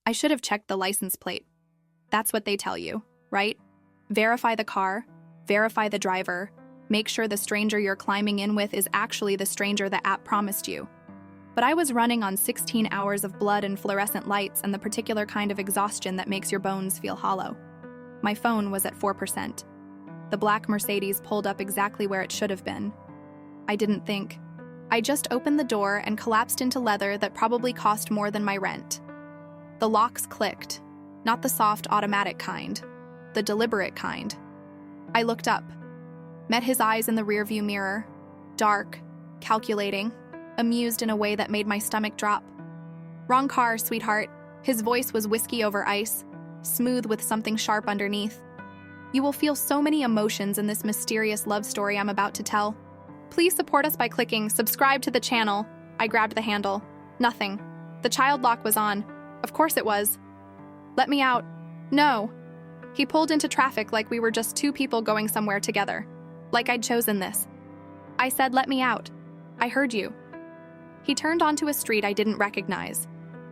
I should have checked the license plate. That's what they tell you, right? Verify the car, verify the driver, make sure the stranger you're climbing in with is actually the stranger the app promised you. But I was running on 16 hours of blood and fluorescent lights and the particular kind of exhaustion that makes your bones feel hollow. My phone was at 4%. The black Mercedes pulled up exactly where it should have been. I didn't think. I just opened the door and collapsed into leather that probably cost more than my rent. The locks clicked, not the soft automatic kind, the deliberate kind. I looked up, met his eyes in the rearview mirror, dark, calculating, amused in a way that made my stomach drop. Wrong car, sweetheart. His voice was whiskey over ice, smooth with something sharp underneath. You will feel so many emotions in this mysterious love story I'm about to tell. Please support us by clicking subscribe to the channel. I grabbed the handle. Nothing. The child lock was on. Of course it was. Let me out. No. He pulled into traffic like we were just two people going somewhere together. Like I'd chosen this. I said, let me out. I heard you. He turned onto a street I didn't recognize.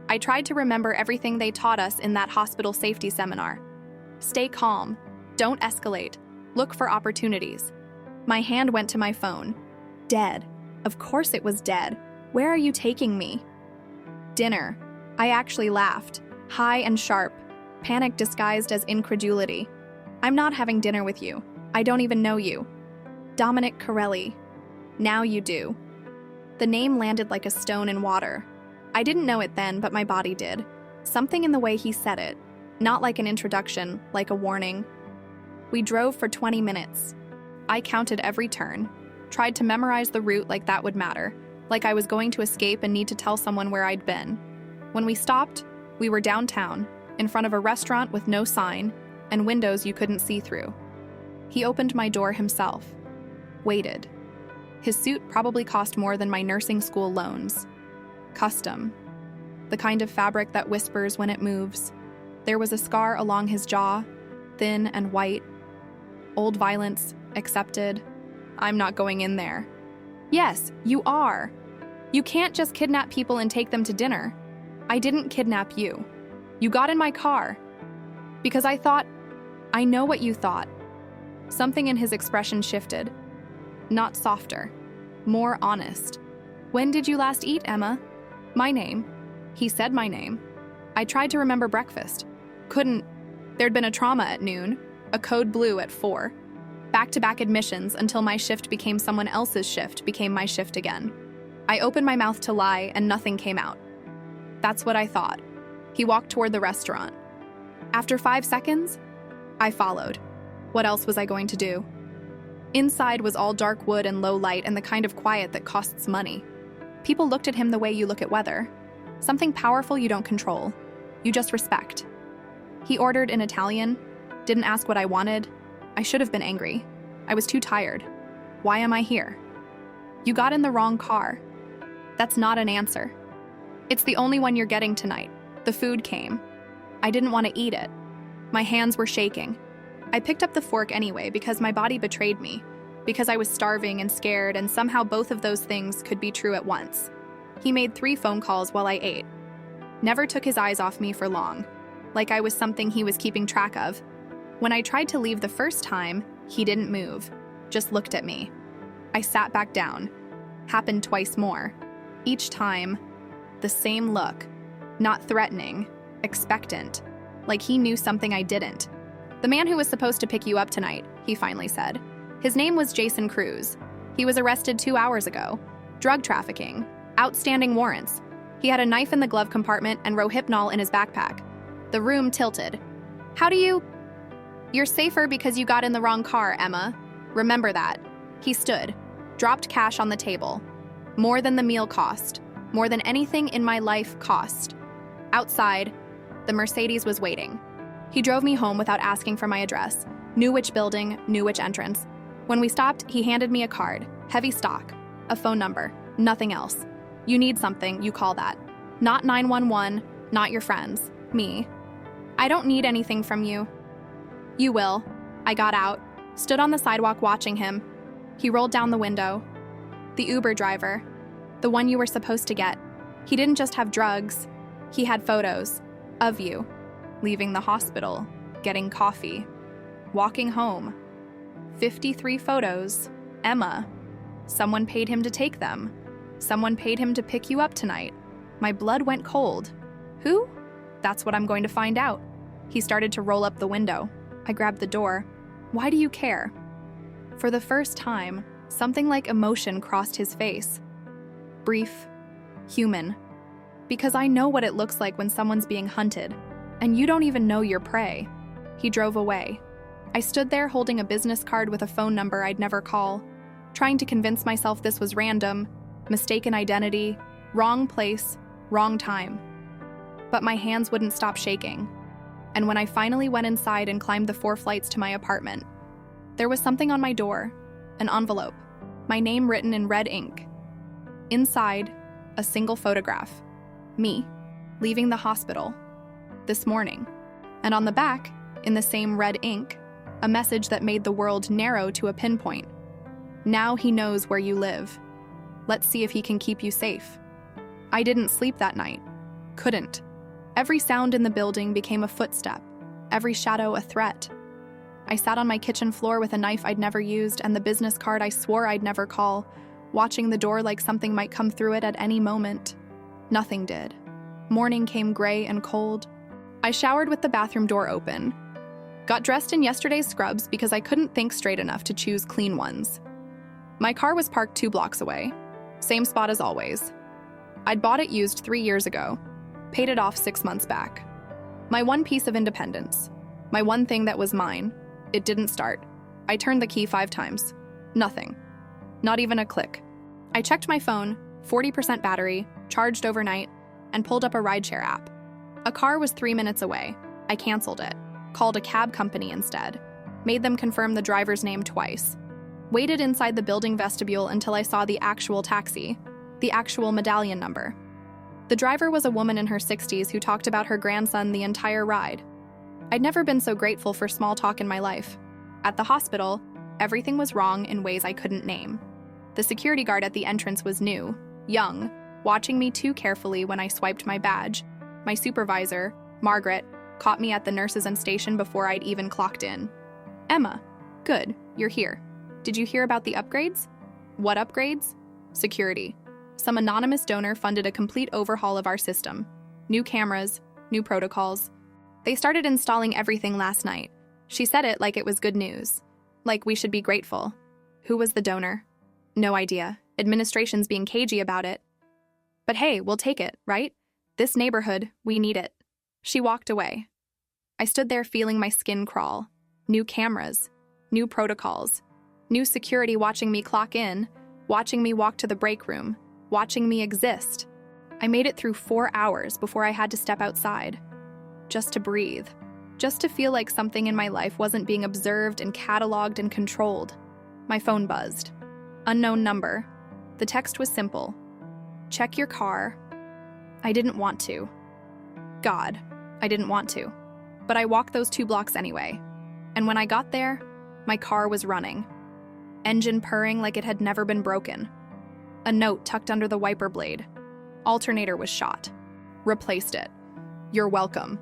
I tried to remember everything they taught us in that hospital safety seminar. Stay calm. Don't escalate. Look for opportunities. My hand went to my phone. Dead. Of course it was dead. Where are you taking me? Dinner. I actually laughed. High and sharp. Panic disguised as incredulity. I'm not having dinner with you. I don't even know you. Dominic Corelli. Now you do. The name landed like a stone in water. I didn't know it then, but my body did. Something in the way he said it. Not like an introduction, like a warning. We drove for 20 minutes. I counted every turn. Tried to memorize the route like that would matter. Like I was going to escape and need to tell someone where I'd been. When we stopped, we were downtown, in front of a restaurant with no sign, and windows you couldn't see through. He opened my door himself. Waited. His suit probably cost more than my nursing school loans. Custom. The kind of fabric that whispers when it moves. There was a scar along his jaw, thin and white. Old violence, accepted. I'm not going in there. Yes, you are. You can't just kidnap people and take them to dinner. I didn't kidnap you. You got in my car. Because I thought, I know what you thought. Something in his expression shifted. Not softer. More honest. When did you last eat, Emma? My name. He said my name. I tried to remember breakfast. Couldn't. There'd been a trauma at noon, a code blue at 4. Back-to-back admissions until my shift became someone else's shift became my shift again. I opened my mouth to lie and nothing came out. That's what I thought. He walked toward the restaurant. After 5 seconds, I followed. What else was I going to do? Inside was all dark wood and low light and the kind of quiet that costs money. People looked at him the way you look at weather. Something powerful you don't control. You just respect. He ordered in Italian, didn't ask what I wanted. I should have been angry. I was too tired. Why am I here? You got in the wrong car. That's not an answer. It's the only one you're getting tonight. The food came. I didn't want to eat it. My hands were shaking. I picked up the fork anyway because my body betrayed me, because I was starving and scared, and somehow both of those things could be true at once. He made 3 phone calls while I ate. Never took his eyes off me for long, like I was something he was keeping track of. When I tried to leave the first time, he didn't move, just looked at me. I sat back down. Happened twice more. Each time, the same look. Not threatening, expectant, like he knew something I didn't. The man who was supposed to pick you up tonight, he finally said. His name was Jason Cruz. He was arrested 2 hours ago. Drug trafficking. Outstanding warrants. He had a knife in the glove compartment and Rohypnol in his backpack. The room tilted. How do you... You're safer because you got in the wrong car, Emma. Remember that. He stood, dropped cash on the table. More than the meal cost. More than anything in my life cost. Outside, the Mercedes was waiting. He drove me home without asking for my address. Knew which building, knew which entrance. When we stopped, he handed me a card. Heavy stock. A phone number. Nothing else. You need something, you call that. Not 911, not your friends. Me. I don't need anything from you. You will. I got out, stood on the sidewalk watching him. He rolled down the window. The Uber driver. The one you were supposed to get. He didn't just have drugs. He had photos. Of you. Leaving the hospital, getting coffee, walking home. 53 photos. Emma. Someone paid him to take them. Someone paid him to pick you up tonight. My blood went cold. Who? That's what I'm going to find out. He started to roll up the window. I grabbed the door. Why do you care? For the first time, something like emotion crossed his face. Brief. Human. Because I know what it looks like when someone's being hunted, and you don't even know your prey. He drove away. I stood there holding a business card with a phone number I'd never call, trying to convince myself this was random, mistaken identity, wrong place, wrong time. But my hands wouldn't stop shaking. And when I finally went inside and climbed the 4 flights to my apartment, there was something on my door, an envelope, my name written in red ink. Inside, a single photograph. Me, leaving the hospital, this morning. And on the back, in the same red ink, a message that made the world narrow to a pinpoint. Now he knows where you live. Let's see if he can keep you safe. I didn't sleep that night. Couldn't. Every sound in the building became a footstep, every shadow a threat. I sat on my kitchen floor with a knife I'd never used and the business card I swore I'd never call, watching the door like something might come through it at any moment. Nothing did. Morning came gray and cold. I showered with the bathroom door open. Got dressed in yesterday's scrubs because I couldn't think straight enough to choose clean ones. My car was parked 2 blocks away. Same spot as always. I'd bought it used 3 years ago. Paid it off 6 months back. My one piece of independence. My one thing that was mine. It didn't start. I turned the key 5 times. Nothing. Not even a click. I checked my phone, 40% battery, charged overnight, and pulled up a rideshare app. A car was 3 minutes away. I canceled it. Called a cab company instead. Made them confirm the driver's name twice. Waited inside the building vestibule until I saw the actual taxi, the actual medallion number. The driver was a woman in her 60s who talked about her grandson the entire ride. I'd never been so grateful for small talk in my life. At the hospital, everything was wrong in ways I couldn't name. The security guard at the entrance was new, young, watching me too carefully when I swiped my badge. My supervisor, Margaret, caught me at the nurses' and station before I'd even clocked in. Emma, good, you're here. Did you hear about the upgrades? What upgrades? Security. Some anonymous donor funded a complete overhaul of our system. New cameras, new protocols. They started installing everything last night. She said it like it was good news. Like we should be grateful. Who was the donor? No idea. Administration's being cagey about it. But hey, we'll take it, right? This neighborhood, we need it. She walked away. I stood there feeling my skin crawl. New cameras, new protocols, new security watching me clock in, watching me walk to the break room, watching me exist. I made it through 4 hours before I had to step outside. Just to breathe. Just to feel like something in my life wasn't being observed and cataloged and controlled. My phone buzzed. Unknown number. The text was simple. Check your car. I didn't want to. God, I didn't want to. But I walked those 2 blocks anyway. And when I got there, my car was running. Engine purring like it had never been broken. A note tucked under the wiper blade. Alternator was shot. Replaced it. You're welcome.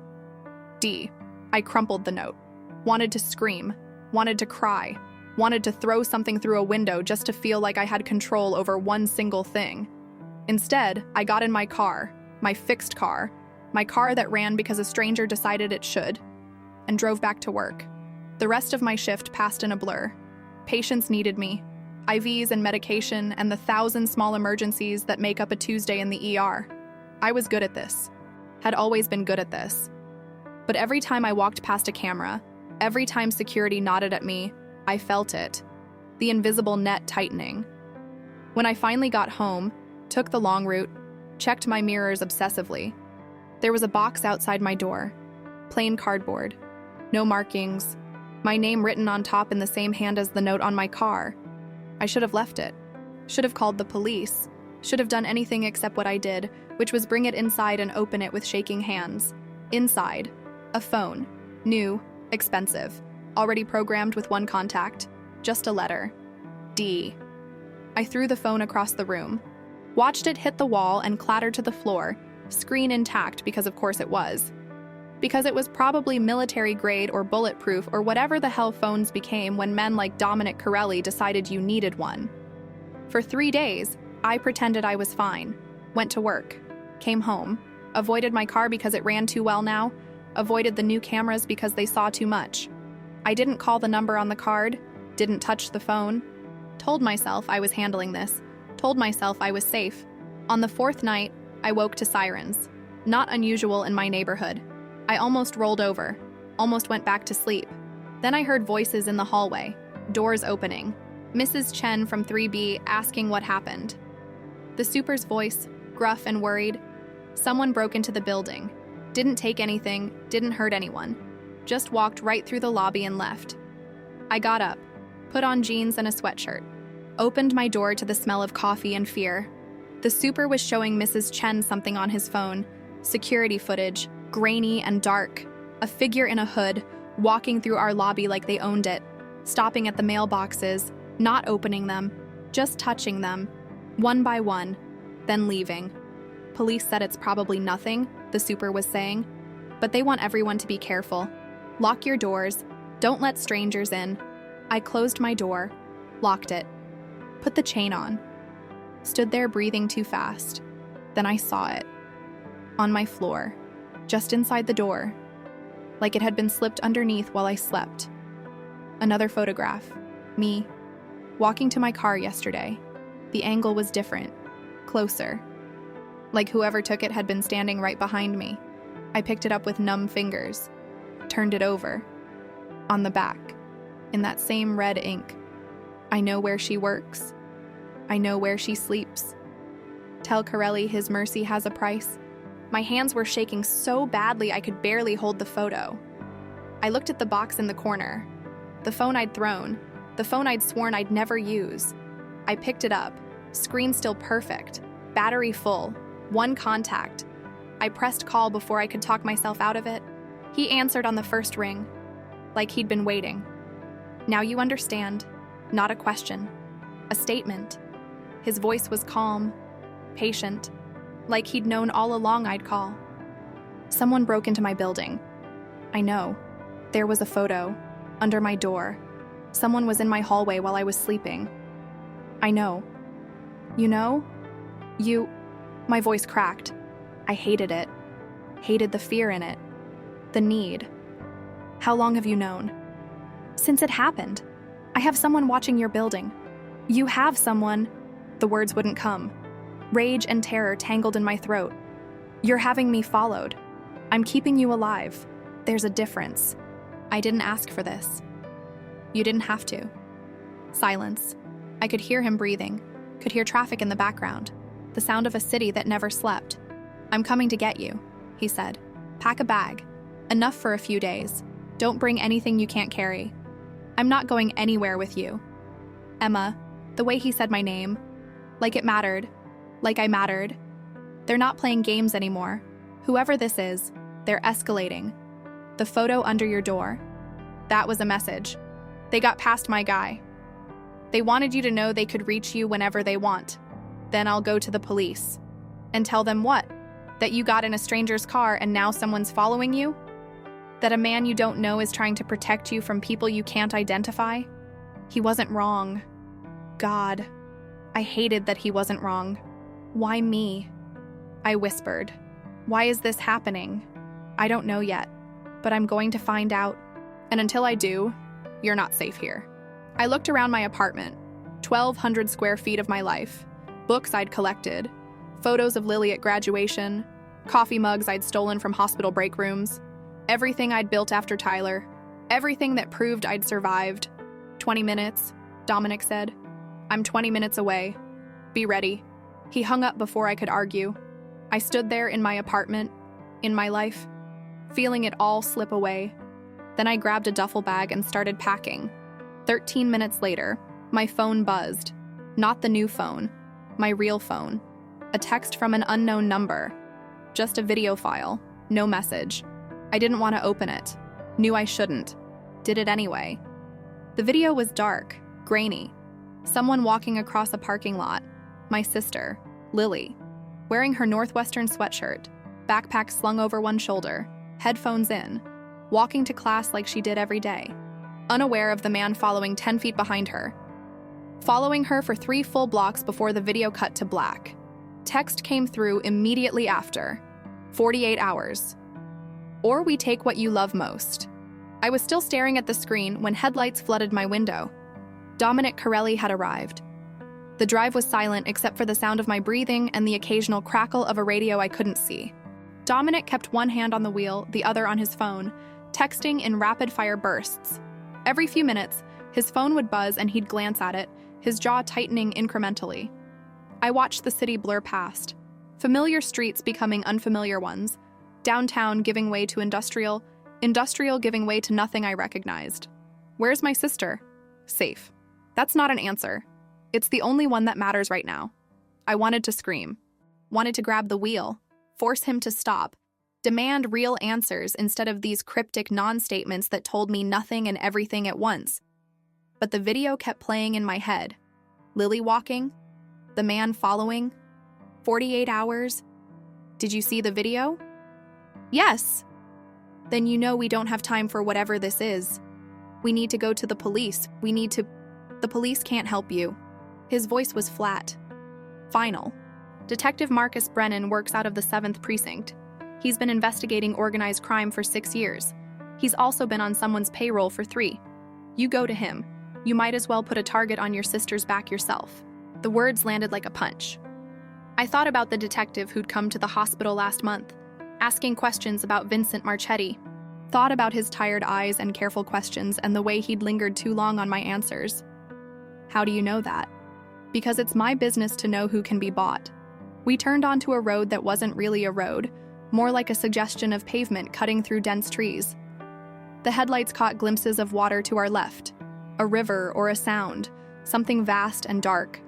D. I crumpled the note. Wanted to scream. Wanted to cry. Wanted to throw something through a window just to feel like I had control over one single thing. Instead, I got in my car, my fixed car, my car that ran because a stranger decided it should, and drove back to work. The rest of my shift passed in a blur. Patients needed me. IVs and medication and the 1,000 small emergencies that make up a Tuesday in the ER. I was good at this. Had always been good at this. But every time I walked past a camera, every time security nodded at me, I felt it. The invisible net tightening. When I finally got home, took the long route, checked my mirrors obsessively. There was a box outside my door. Plain cardboard. No markings. My name written on top in the same hand as the note on my car. I should have left it. Should have called the police. Should have done anything except what I did, which was bring it inside and open it with shaking hands. Inside. A phone. New. Expensive. Already programmed with one contact. Just a letter. D. I threw the phone across the room. Watched it hit the wall and clatter to the floor, screen intact because of course it was. Because it was probably military grade or bulletproof or whatever the hell phones became when men like Dominic Corelli decided you needed one. For 3 days, I pretended I was fine, went to work, came home, avoided my car because it ran too well now, avoided the new cameras because they saw too much. I didn't call the number on the card, didn't touch the phone, told myself I was handling this, told myself I was safe. On the 4th night, I woke to sirens. Not unusual in my neighborhood. I almost rolled over, almost went back to sleep. Then I heard voices in the hallway, doors opening. Mrs. Chen from 3B asking what happened. The super's voice, gruff and worried. Someone broke into the building. Didn't take anything, didn't hurt anyone. Just walked right through the lobby and left. I got up, put on jeans and a sweatshirt. Opened my door to the smell of coffee and fear. The super was showing Mrs. Chen something on his phone. Security footage, grainy and dark. A figure in a hood, walking through our lobby like they owned it. Stopping at the mailboxes, not opening them, just touching them, one by one, then leaving. Police said it's probably nothing, the super was saying, but they want everyone to be careful. Lock your doors, don't let strangers in. I closed my door, locked it, put the chain on. Stood there breathing too fast. Then I saw it. On my floor, just inside the door, like it had been slipped underneath while I slept. Another photograph, me, walking to my car yesterday. The angle was different, closer. Like whoever took it had been standing right behind me. I picked it up with numb fingers, turned it over. On the back, in that same red ink, I know where she works. I know where she sleeps. Tell Corelli his mercy has a price. My hands were shaking so badly I could barely hold the photo. I looked at the box in the corner. The phone I'd thrown. The phone I'd sworn I'd never use. I picked it up. Screen still perfect. Battery full. 1 contact. I pressed call before I could talk myself out of it. He answered on the first ring, like he'd been waiting. Now you understand. Not a question. A statement. His voice was calm, patient, like he'd known all along I'd call. Someone broke into my building. I know. There was a photo, under my door. Someone was in my hallway while I was sleeping. I know. You know? My voice cracked. I hated it. Hated the fear in it. The need. How long have you known? Since it happened. I have someone watching your building. You have someone. The words wouldn't come. Rage and terror tangled in my throat. You're having me followed. I'm keeping you alive. There's a difference. I didn't ask for this. You didn't have to. Silence. I could hear him breathing, could hear traffic in the background, the sound of a city that never slept. I'm coming to get you, he said. Pack a bag. Enough for a few days. Don't bring anything you can't carry. I'm not going anywhere with you. Emma, the way he said my name, like it mattered, like I mattered. They're not playing games anymore. Whoever this is, they're escalating. The photo under your door. That was a message. They got past my guy. They wanted you to know they could reach you whenever they want. Then I'll go to the police. And tell them what? That you got in a stranger's car and now someone's following you? That a man you don't know is trying to protect you from people you can't identify? He wasn't wrong. God, I hated that he wasn't wrong. Why me? I whispered. Why is this happening? I don't know yet, but I'm going to find out. And until I do, you're not safe here. I looked around my apartment, 1,200 square feet of my life, books I'd collected, photos of Lily at graduation, coffee mugs I'd stolen from hospital break rooms, everything I'd built after Tyler, everything that proved I'd survived. 20 minutes, Dominic said. I'm 20 minutes away. Be ready. He hung up before I could argue. I stood there in my apartment, in my life, feeling it all slip away. Then I grabbed a duffel bag and started packing. 13 minutes later, my phone buzzed. Not the new phone, my real phone. A text from an unknown number. Just a video file, no message. I didn't want to open it. Knew I shouldn't. Did it anyway. The video was dark, grainy. Someone walking across a parking lot. My sister, Lily, wearing her Northwestern sweatshirt, backpack slung over one shoulder, headphones in, walking to class like she did every day, unaware of the man following 10 feet behind her, following her for 3 full blocks before the video cut to black. Text came through immediately after. 48 hours. Or we take what you love most. I was still staring at the screen when headlights flooded my window. Dominic Corelli had arrived. The drive was silent except for the sound of my breathing and the occasional crackle of a radio I couldn't see. Dominic kept one hand on the wheel, the other on his phone, texting in rapid-fire bursts. Every few minutes, his phone would buzz and he'd glance at it, his jaw tightening incrementally. I watched the city blur past, familiar streets becoming unfamiliar ones, downtown giving way to industrial giving way to nothing I recognized. Where's my sister? Safe. That's not an answer. It's the only one that matters right now. I wanted to scream, wanted to grab the wheel, force him to stop, demand real answers instead of these cryptic non-statements that told me nothing and everything at once. But the video kept playing in my head. Lily walking, the man following, 48 hours. Did you see the video? Yes. Then you know we don't have time for whatever this is. We need to go to the police. The police can't help you. His voice was flat. Final. Detective Marcus Brennan works out of the 7th Precinct. He's been investigating organized crime for 6 years. He's also been on someone's payroll for 3. You go to him. You might as well put a target on your sister's back yourself. The words landed like a punch. I thought about the detective who'd come to the hospital last month, asking questions about Vincent Marchetti. Thought about his tired eyes and careful questions and the way he'd lingered too long on my answers. How do you know that? Because it's my business to know who can be bought. We turned onto a road that wasn't really a road, more like a suggestion of pavement cutting through dense trees. The headlights caught glimpses of water to our left, a river or a sound, something vast and dark.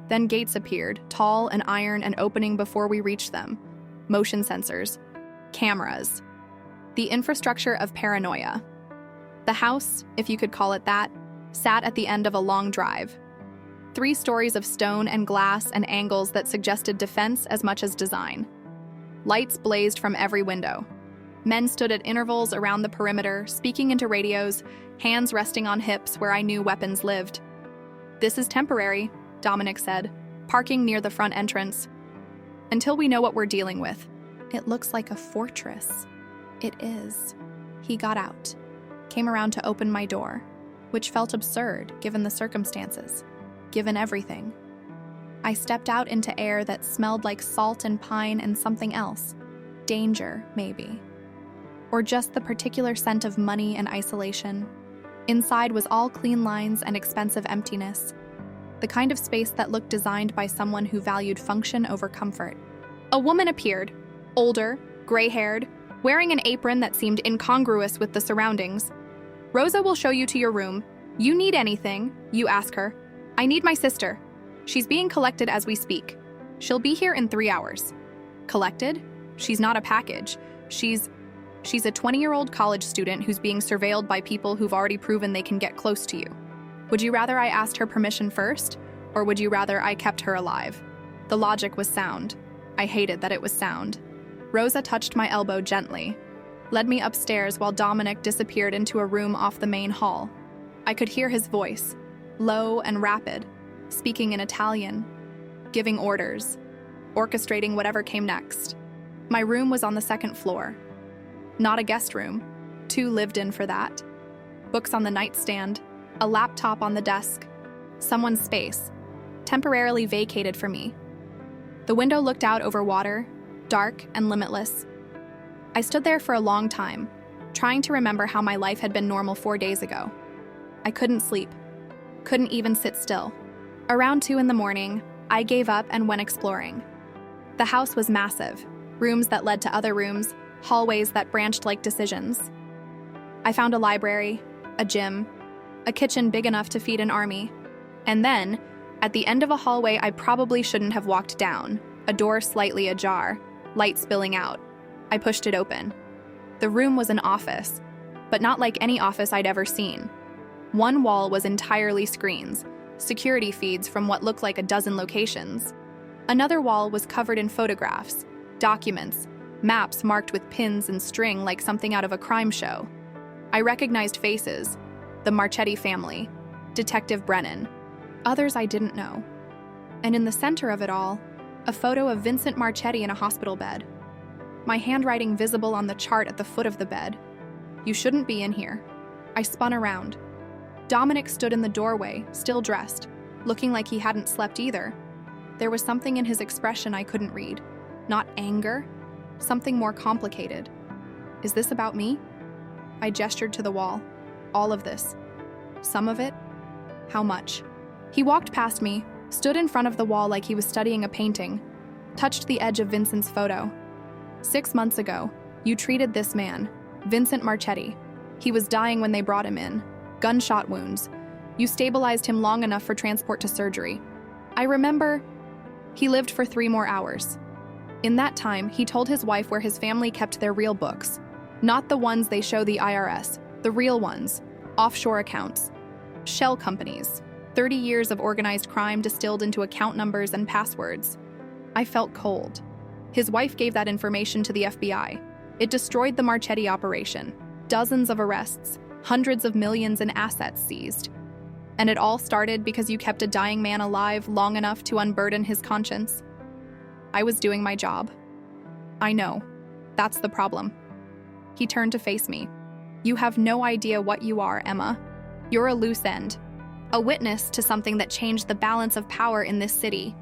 Then gates appeared, tall and iron and opening before we reached them. Motion sensors. Cameras. The infrastructure of paranoia. The house, if you could call it that, sat at the end of a long drive. 3 stories of stone and glass and angles that suggested defense as much as design. Lights blazed from every window. Men stood at intervals around the perimeter, speaking into radios, hands resting on hips where I knew weapons lived. This is temporary, Dominic said, parking near the front entrance. Until we know what we're dealing with. It looks like a fortress. It is. He got out, came around to open my door, which felt absurd given the circumstances, given everything. I stepped out into air that smelled like salt and pine and something else. Danger, maybe. Or just the particular scent of money and isolation. Inside was all clean lines and expensive emptiness. The kind of space that looked designed by someone who valued function over comfort. A woman appeared, older, gray-haired, wearing an apron that seemed incongruous with the surroundings. Rosa will show you to your room. You need anything, you ask her. I need my sister. She's being collected as we speak. She'll be here in 3 hours. Collected? She's not a package. She's a 20-year-old college student who's being surveilled by people who've already proven they can get close to you. Would you rather I asked her permission first, or would you rather I kept her alive? The logic was sound. I hated that it was sound. Rosa touched my elbow gently, led me upstairs while Dominic disappeared into a room off the main hall. I could hear his voice, low and rapid, speaking in Italian, giving orders, orchestrating whatever came next. My room was on the 2nd floor. Not a guest room, too lived in for that. Books on the nightstand, a laptop on the desk, someone's space, temporarily vacated for me. The window looked out over water, dark and limitless. I stood there for a long time, trying to remember how my life had been normal 4 days ago. I couldn't sleep, couldn't even sit still. Around 2 in the morning, I gave up and went exploring. The house was massive, rooms that led to other rooms, hallways that branched like decisions. I found a library, a gym, a kitchen big enough to feed an army. And then, at the end of a hallway I probably shouldn't have walked down, a door slightly ajar, light spilling out. I pushed it open. The room was an office, but not like any office I'd ever seen. One wall was entirely screens, security feeds from what looked like a dozen locations. Another wall was covered in photographs, documents, maps marked with pins and string like something out of a crime show. I recognized faces, the Marchetti family, Detective Brennan, others I didn't know. And in the center of it all, a photo of Vincent Marchetti in a hospital bed. My handwriting visible on the chart at the foot of the bed. "You shouldn't be in here." I spun around. Dominic stood in the doorway, still dressed, looking like he hadn't slept either. There was something in his expression I couldn't read. Not anger, something more complicated. "Is this about me?" I gestured to the wall. "All of this. Some of it? How much?" He walked past me, stood in front of the wall like he was studying a painting, touched the edge of Vincent's photo. "6 months ago, you treated this man, Vincent Marchetti. He was dying when they brought him in. Gunshot wounds. You stabilized him long enough for transport to surgery. I remember he lived for 3 more hours. In that time, he told his wife where his family kept their real books. Not the ones they show the IRS, the real ones. Offshore accounts. Shell companies. 30 years of organized crime distilled into account numbers and passwords." I felt cold. His wife gave that information to the FBI. It destroyed the Marchetti operation. Dozens of arrests, hundreds of millions in assets seized. And it all started because you kept a dying man alive long enough to unburden his conscience. I was doing my job. "I know. That's the problem." He turned to face me. "You have no idea what you are, Emma. You're a loose end. A witness to something that changed the balance of power in this city.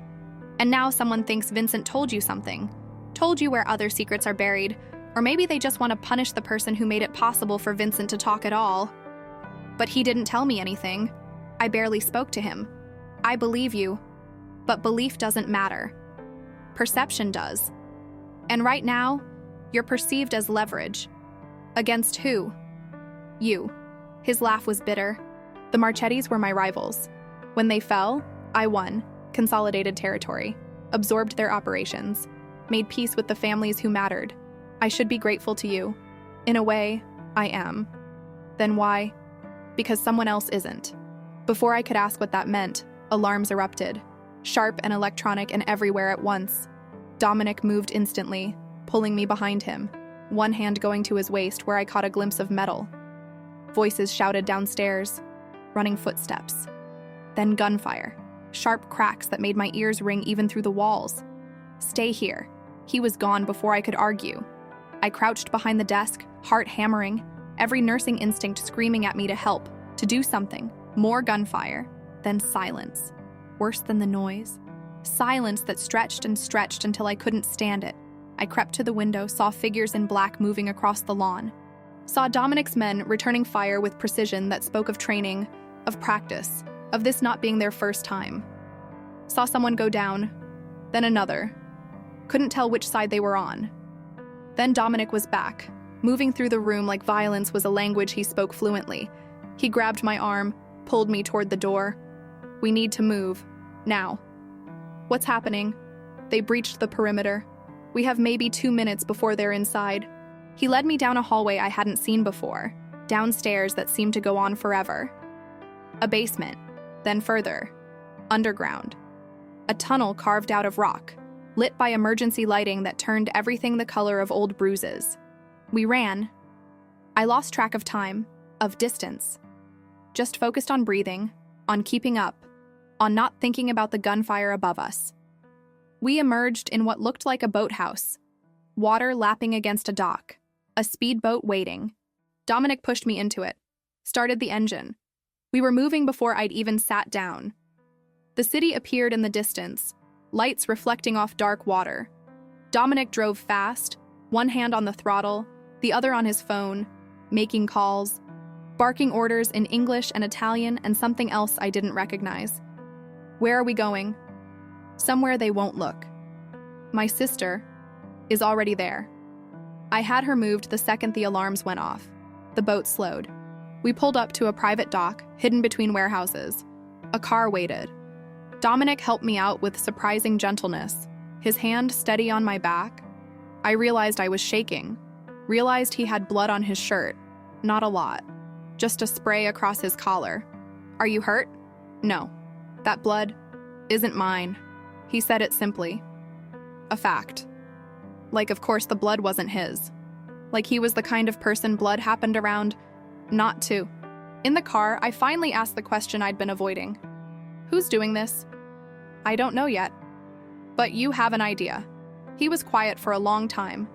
And now someone thinks Vincent told you something. Told you where other secrets are buried. Or maybe they just want to punish the person who made it possible for Vincent to talk at all. But he didn't tell me anything. I barely spoke to him. I believe you. But belief doesn't matter. Perception does. And right now, you're perceived as leverage. Against who? You." His laugh was bitter. "The Marchettis were my rivals. When they fell, I won, consolidated territory, absorbed their operations, made peace with the families who mattered. I should be grateful to you. In a way, I am. Then why? Because someone else isn't." Before I could ask what that meant, alarms erupted, sharp and electronic and everywhere at once. Dominic moved instantly, pulling me behind him, one hand going to his waist where I caught a glimpse of metal. Voices shouted downstairs, running footsteps. Then gunfire, sharp cracks that made my ears ring even through the walls. "Stay here." He was gone before I could argue. I crouched behind the desk, heart hammering, every nursing instinct screaming at me to help, to do something. More gunfire, then silence. Worse than the noise. Silence that stretched and stretched until I couldn't stand it. I crept to the window, saw figures in black moving across the lawn. Saw Dominic's men returning fire with precision that spoke of training, of practice, of this not being their first time. Saw someone go down, then another. Couldn't tell which side they were on. Then Dominic was back, moving through the room like violence was a language he spoke fluently. He grabbed my arm, pulled me toward the door. "We need to move. Now." "What's happening?" "They breached the perimeter. We have maybe 2 minutes before they're inside." He led me down a hallway I hadn't seen before, downstairs that seemed to go on forever. A basement, then further. Underground. A tunnel carved out of rock, lit by emergency lighting that turned everything the color of old bruises. We ran. I lost track of time, of distance. Just focused on breathing, on keeping up, on not thinking about the gunfire above us. We emerged in what looked like a boathouse, water lapping against a dock, a speedboat waiting. Dominic pushed me into it, started the engine. We were moving before I'd even sat down. The city appeared in the distance, lights reflecting off dark water. Dominic drove fast, one hand on the throttle, the other on his phone, making calls, barking orders in English and Italian and something else I didn't recognize. "Where are we going?" "Somewhere they won't look." "My sister is already there." I had her moved the second the alarms went off. The boat slowed. We pulled up to a private dock, hidden between warehouses. A car waited. Dominic helped me out with surprising gentleness, his hand steady on my back. I realized I was shaking, realized he had blood on his shirt. Not a lot, just a spray across his collar. "Are you hurt?" "No. That blood isn't mine." He said it simply. A fact. Like, of course, the blood wasn't his. Like he was the kind of person blood happened around not to. In the car, I finally asked the question I'd been avoiding. Who's doing this? I don't know yet. But you have an idea. He was quiet for a long time.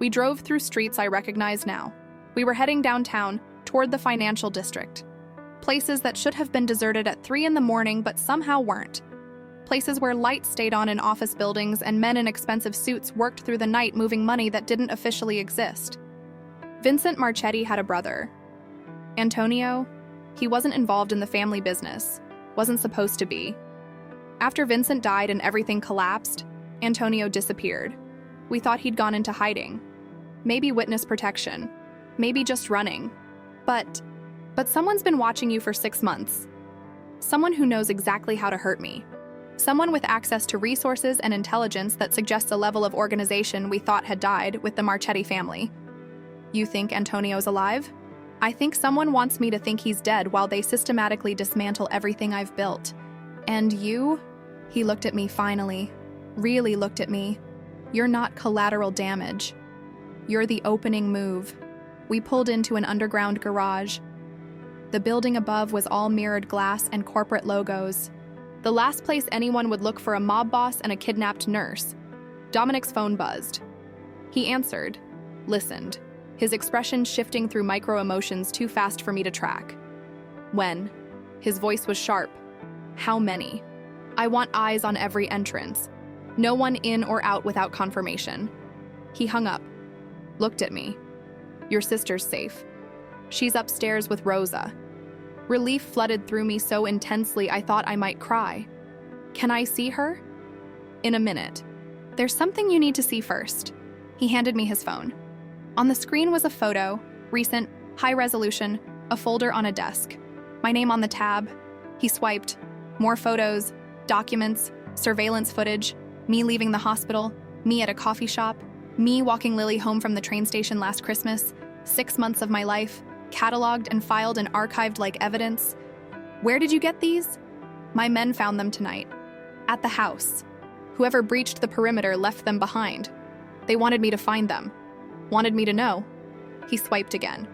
We drove through streets I recognize now. We were heading downtown, toward the financial district. Places that should have been deserted at 3 in the morning but somehow weren't. Places where lights stayed on in office buildings and men in expensive suits worked through the night moving money that didn't officially exist. Vincent Marchetti had a brother. Antonio, he wasn't involved in the family business. Wasn't supposed to be. After Vincent died and everything collapsed, Antonio disappeared. We thought he'd gone into hiding. Maybe witness protection. Maybe just running. But someone's been watching you for 6 months. Someone who knows exactly how to hurt me. Someone with access to resources and intelligence that suggests a level of organization we thought had died with the Marchetti family. You think Antonio's alive? I think someone wants me to think he's dead while they systematically dismantle everything I've built. And you? He looked at me finally. Really looked at me. You're not collateral damage. You're the opening move. We pulled into an underground garage. The building above was all mirrored glass and corporate logos. The last place anyone would look for a mob boss and a kidnapped nurse. Dominic's phone buzzed. He answered, listened, his expression shifting through micro-emotions too fast for me to track. When? His voice was sharp. How many? I want eyes on every entrance. No one in or out without confirmation. He hung up, looked at me. Your sister's safe. She's upstairs with Rosa. Relief flooded through me so intensely I thought I might cry. Can I see her? In a minute. There's something you need to see first. He handed me his phone. On the screen was a photo, recent, high resolution, a folder on a desk. My name on the tab. He swiped. More photos, documents, surveillance footage, me leaving the hospital, me at a coffee shop, me walking Lily home from the train station last Christmas, 6 months of my life, cataloged and filed and archived like evidence. Where did you get these? My men found them tonight. At the house. Whoever breached the perimeter left them behind. They wanted me to find them. Wanted me to know. He swiped again.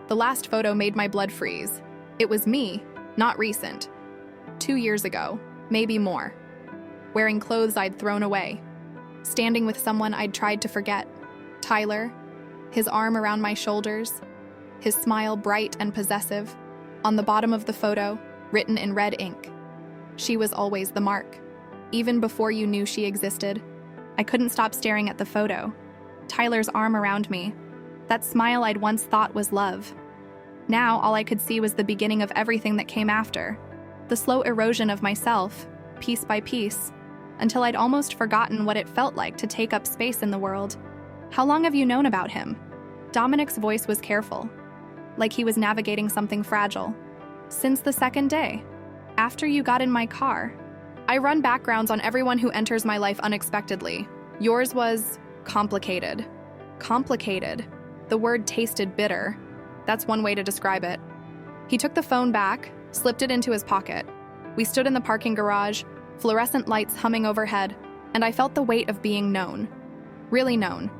The last photo made my blood freeze. It was me, not recent. 2 years ago, maybe more. Wearing clothes I'd thrown away. Standing with someone I'd tried to forget. Tyler, his arm around my shoulders, his smile bright and possessive. On the bottom of the photo, written in red ink. She was always the mark. Even before you knew she existed. I couldn't stop staring at the photo. Tyler's arm around me. That smile I'd once thought was love. Now all I could see was the beginning of everything that came after. The slow erosion of myself, piece by piece, until I'd almost forgotten what it felt like to take up space in the world. How long have you known about him? Dominic's voice was careful, like he was navigating something fragile. Since the second day, after you got in my car. I run backgrounds on everyone who enters my life unexpectedly. Yours was complicated. Complicated. The word tasted bitter. That's one way to describe it. He took the phone back, slipped it into his pocket. We stood in the parking garage, fluorescent lights humming overhead, and I felt the weight of being known. Really known.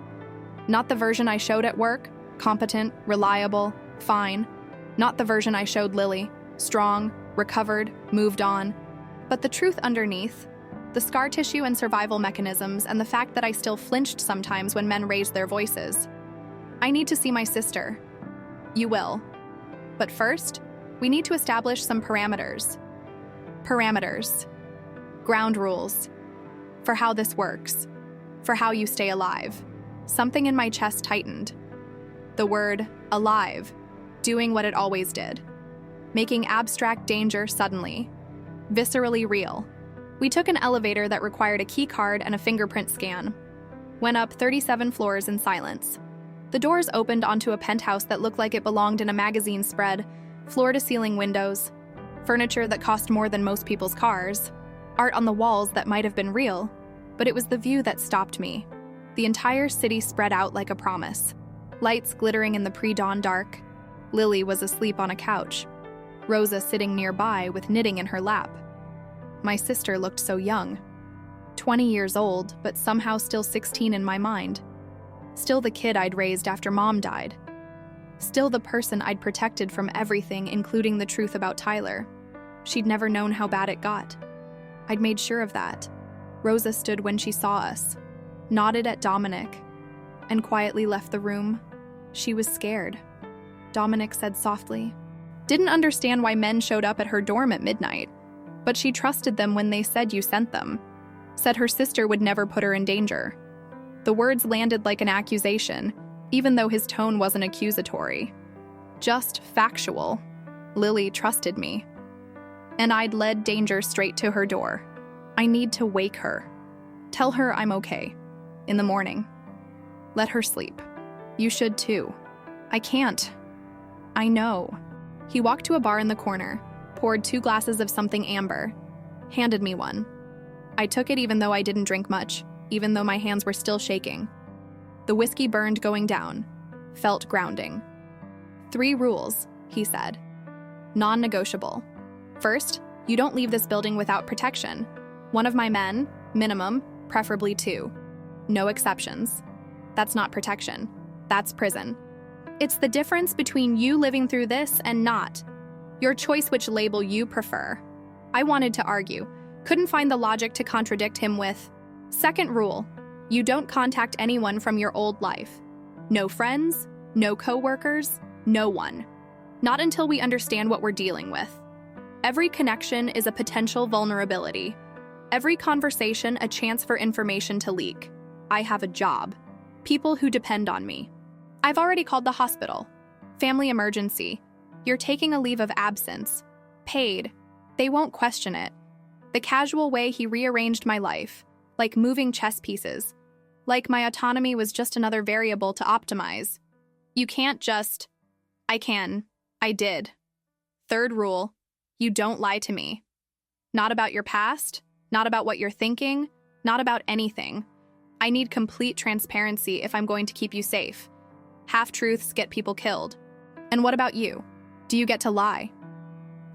Not the version I showed at work, competent, reliable, fine. Not the version I showed Lily, strong, recovered, moved on. But the truth underneath, the scar tissue and survival mechanisms, and the fact that I still flinched sometimes when men raised their voices. I need to see my sister. You will. But first, we need to establish some parameters. Parameters. Ground rules. For how this works. For how you stay alive. Something in my chest tightened. The word alive, doing what it always did. Making abstract danger suddenly. Viscerally real. We took an elevator that required a key card and a fingerprint scan. Went up 37 floors in silence. The doors opened onto a penthouse that looked like it belonged in a magazine spread, floor-to-ceiling windows, furniture that cost more than most people's cars, art on the walls that might have been real, but it was the view that stopped me. The entire city spread out like a promise. Lights glittering in the pre-dawn dark. Lily was asleep on a couch. Rosa sitting nearby with knitting in her lap. My sister looked so young. 20 years old, but somehow still 16 in my mind. Still the kid I'd raised after Mom died. Still the person I'd protected from everything, including the truth about Tyler. She'd never known how bad it got. I'd made sure of that. Rosa stood when she saw us, nodded at Dominic, and quietly left the room. She was scared. Dominic said softly. Didn't understand why men showed up at her dorm at midnight, but she trusted them when they said you sent them. Said her sister would never put her in danger. The words landed like an accusation, even though his tone wasn't accusatory. Just factual. Lily trusted me. And I'd led danger straight to her door. I need to wake her. Tell her I'm okay. In the morning. Let her sleep. You should too. I can't. I know. He walked to a bar in the corner, poured 2 glasses of something amber, handed me one. I took it even though I didn't drink much, even though my hands were still shaking. The whiskey burned going down, felt grounding. 3 rules, he said. Non-negotiable. First, you don't leave this building without protection. One of my men, minimum, preferably 2. No exceptions. That's not protection. That's prison. It's the difference between you living through this and not. Your choice which label you prefer. I wanted to argue. Couldn't find the logic to contradict him with, second rule, you don't contact anyone from your old life. No friends, no coworkers, no one. Not until we understand what we're dealing with. Every connection is a potential vulnerability. Every conversation a chance for information to leak. I have a job. People who depend on me. I've already called the hospital. Family emergency. You're taking a leave of absence. Paid. They won't question it. The casual way he rearranged my life, like moving chess pieces. Like my autonomy was just another variable to optimize. You can't just... I can. I did. Third rule, you don't lie to me. Not about your past, not about what you're thinking, not about anything. I need complete transparency if I'm going to keep you safe. Half-truths get people killed. And what about you? Do you get to lie?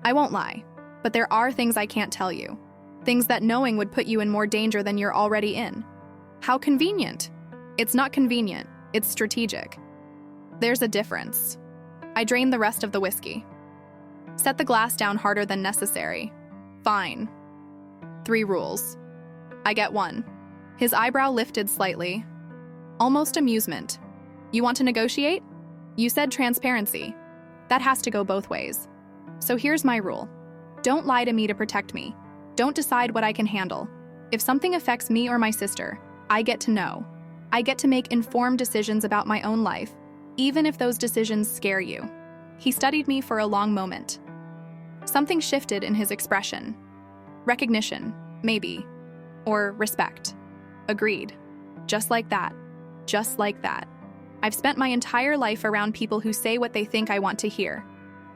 I won't lie, but there are things I can't tell you. Things that knowing would put you in more danger than you're already in. How convenient. It's not convenient, it's strategic. There's a difference. I drained the rest of the whiskey. Set the glass down harder than necessary. Fine. 3 rules. I get 1. His eyebrow lifted slightly. Almost amusement. You want to negotiate? You said transparency. That has to go both ways. So here's my rule. Don't lie to me to protect me. Don't decide what I can handle. If something affects me or my sister, I get to know. I get to make informed decisions about my own life, even if those decisions scare you. He studied me for a long moment. Something shifted in his expression. Recognition, maybe. Or respect. Agreed. Just like that. Just like that. I've spent my entire life around people who say what they think I want to hear.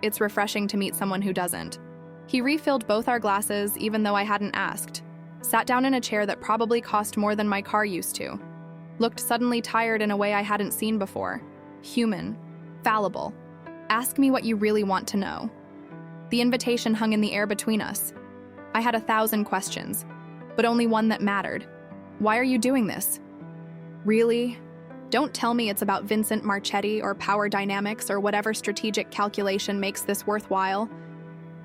It's refreshing to meet someone who doesn't. He refilled both our glasses even though I hadn't asked. Sat down in a chair that probably cost more than my car used to. Looked suddenly tired in a way I hadn't seen before. Human. Fallible. Ask me what you really want to know. The invitation hung in the air between us. I had 1,000 questions, but only one that mattered. Why are you doing this? Really? Don't tell me it's about Vincent Marchetti or power dynamics or whatever strategic calculation makes this worthwhile.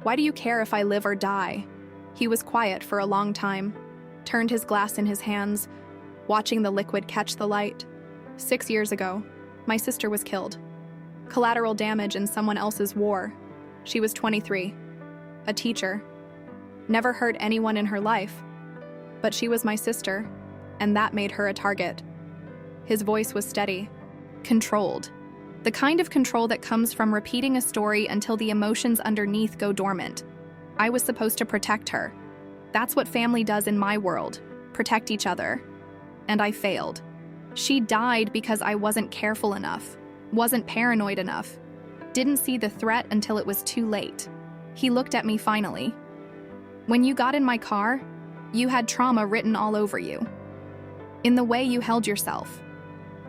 Why do you care if I live or die? He was quiet for a long time, turned his glass in his hands, watching the liquid catch the light. 6 years ago, my sister was killed. Collateral damage in someone else's war. She was 23. A teacher. Never hurt anyone in her life. But she was my sister, and that made her a target. His voice was steady, controlled. The kind of control that comes from repeating a story until the emotions underneath go dormant. I was supposed to protect her. That's what family does in my world, protect each other. And I failed. She died because I wasn't careful enough, wasn't paranoid enough, didn't see the threat until it was too late. He looked at me finally. When you got in my car, you had trauma written all over you. In the way you held yourself,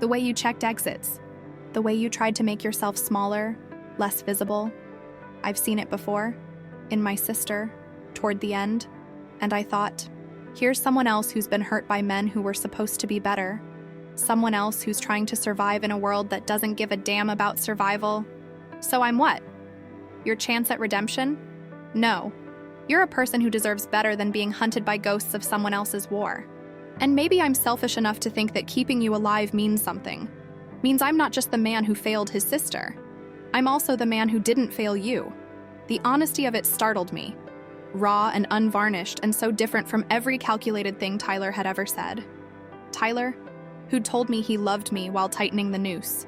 the way you checked exits, the way you tried to make yourself smaller, less visible. I've seen it before, in my sister, toward the end, and I thought, here's someone else who's been hurt by men who were supposed to be better. Someone else who's trying to survive in a world that doesn't give a damn about survival. So I'm what? Your chance at redemption? No. You're a person who deserves better than being hunted by ghosts of someone else's war. And maybe I'm selfish enough to think that keeping you alive means something. Means I'm not just the man who failed his sister. I'm also the man who didn't fail you. The honesty of it startled me. Raw and unvarnished and so different from every calculated thing Tyler had ever said. Tyler, who'd told me he loved me while tightening the noose.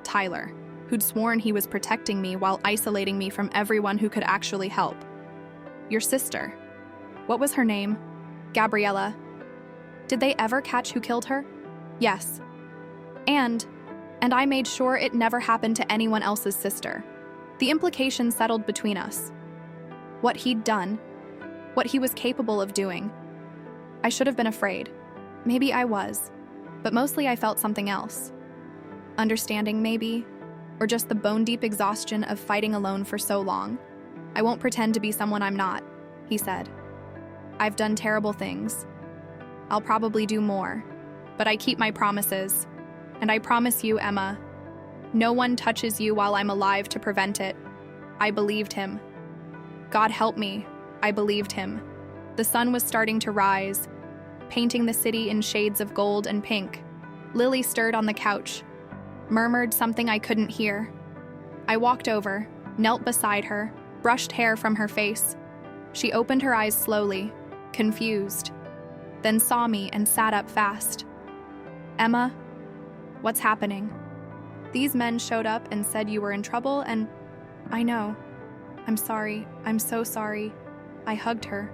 Tyler, who'd sworn he was protecting me while isolating me from everyone who could actually help. Your sister. What was her name? Gabriella. Did they ever catch who killed her? Yes. And I made sure it never happened to anyone else's sister. The implications settled between us. What he'd done, what he was capable of doing. I should have been afraid. Maybe I was, but mostly I felt something else. Understanding, maybe, or just the bone-deep exhaustion of fighting alone for so long. I won't pretend to be someone I'm not, he said. I've done terrible things. I'll probably do more, but I keep my promises. And I promise you, Emma, no one touches you while I'm alive to prevent it. I believed him. God help me, I believed him. The sun was starting to rise, painting the city in shades of gold and pink. Lily stirred on the couch, murmured something I couldn't hear. I walked over, knelt beside her, brushed hair from her face. She opened her eyes slowly, confused, then saw me and sat up fast. Emma, what's happening? These men showed up and said you were in trouble, and I know. I'm sorry. I'm so sorry. I hugged her,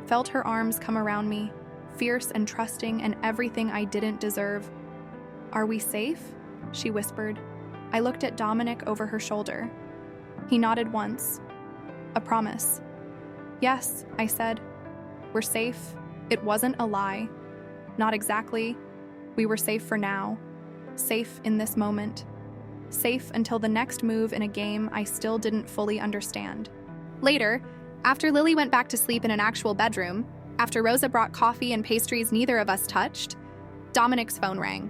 felt her arms come around me, fierce and trusting and everything I didn't deserve. Are we safe? She whispered. I looked at Dominic over her shoulder. He nodded once. A promise. Yes, I said. We're safe. It wasn't a lie. Not exactly. We were safe for now. Safe in this moment. Safe until the next move in a game I still didn't fully understand. Later, after Lily went back to sleep in an actual bedroom, after Rosa brought coffee and pastries neither of us touched, Dominic's phone rang.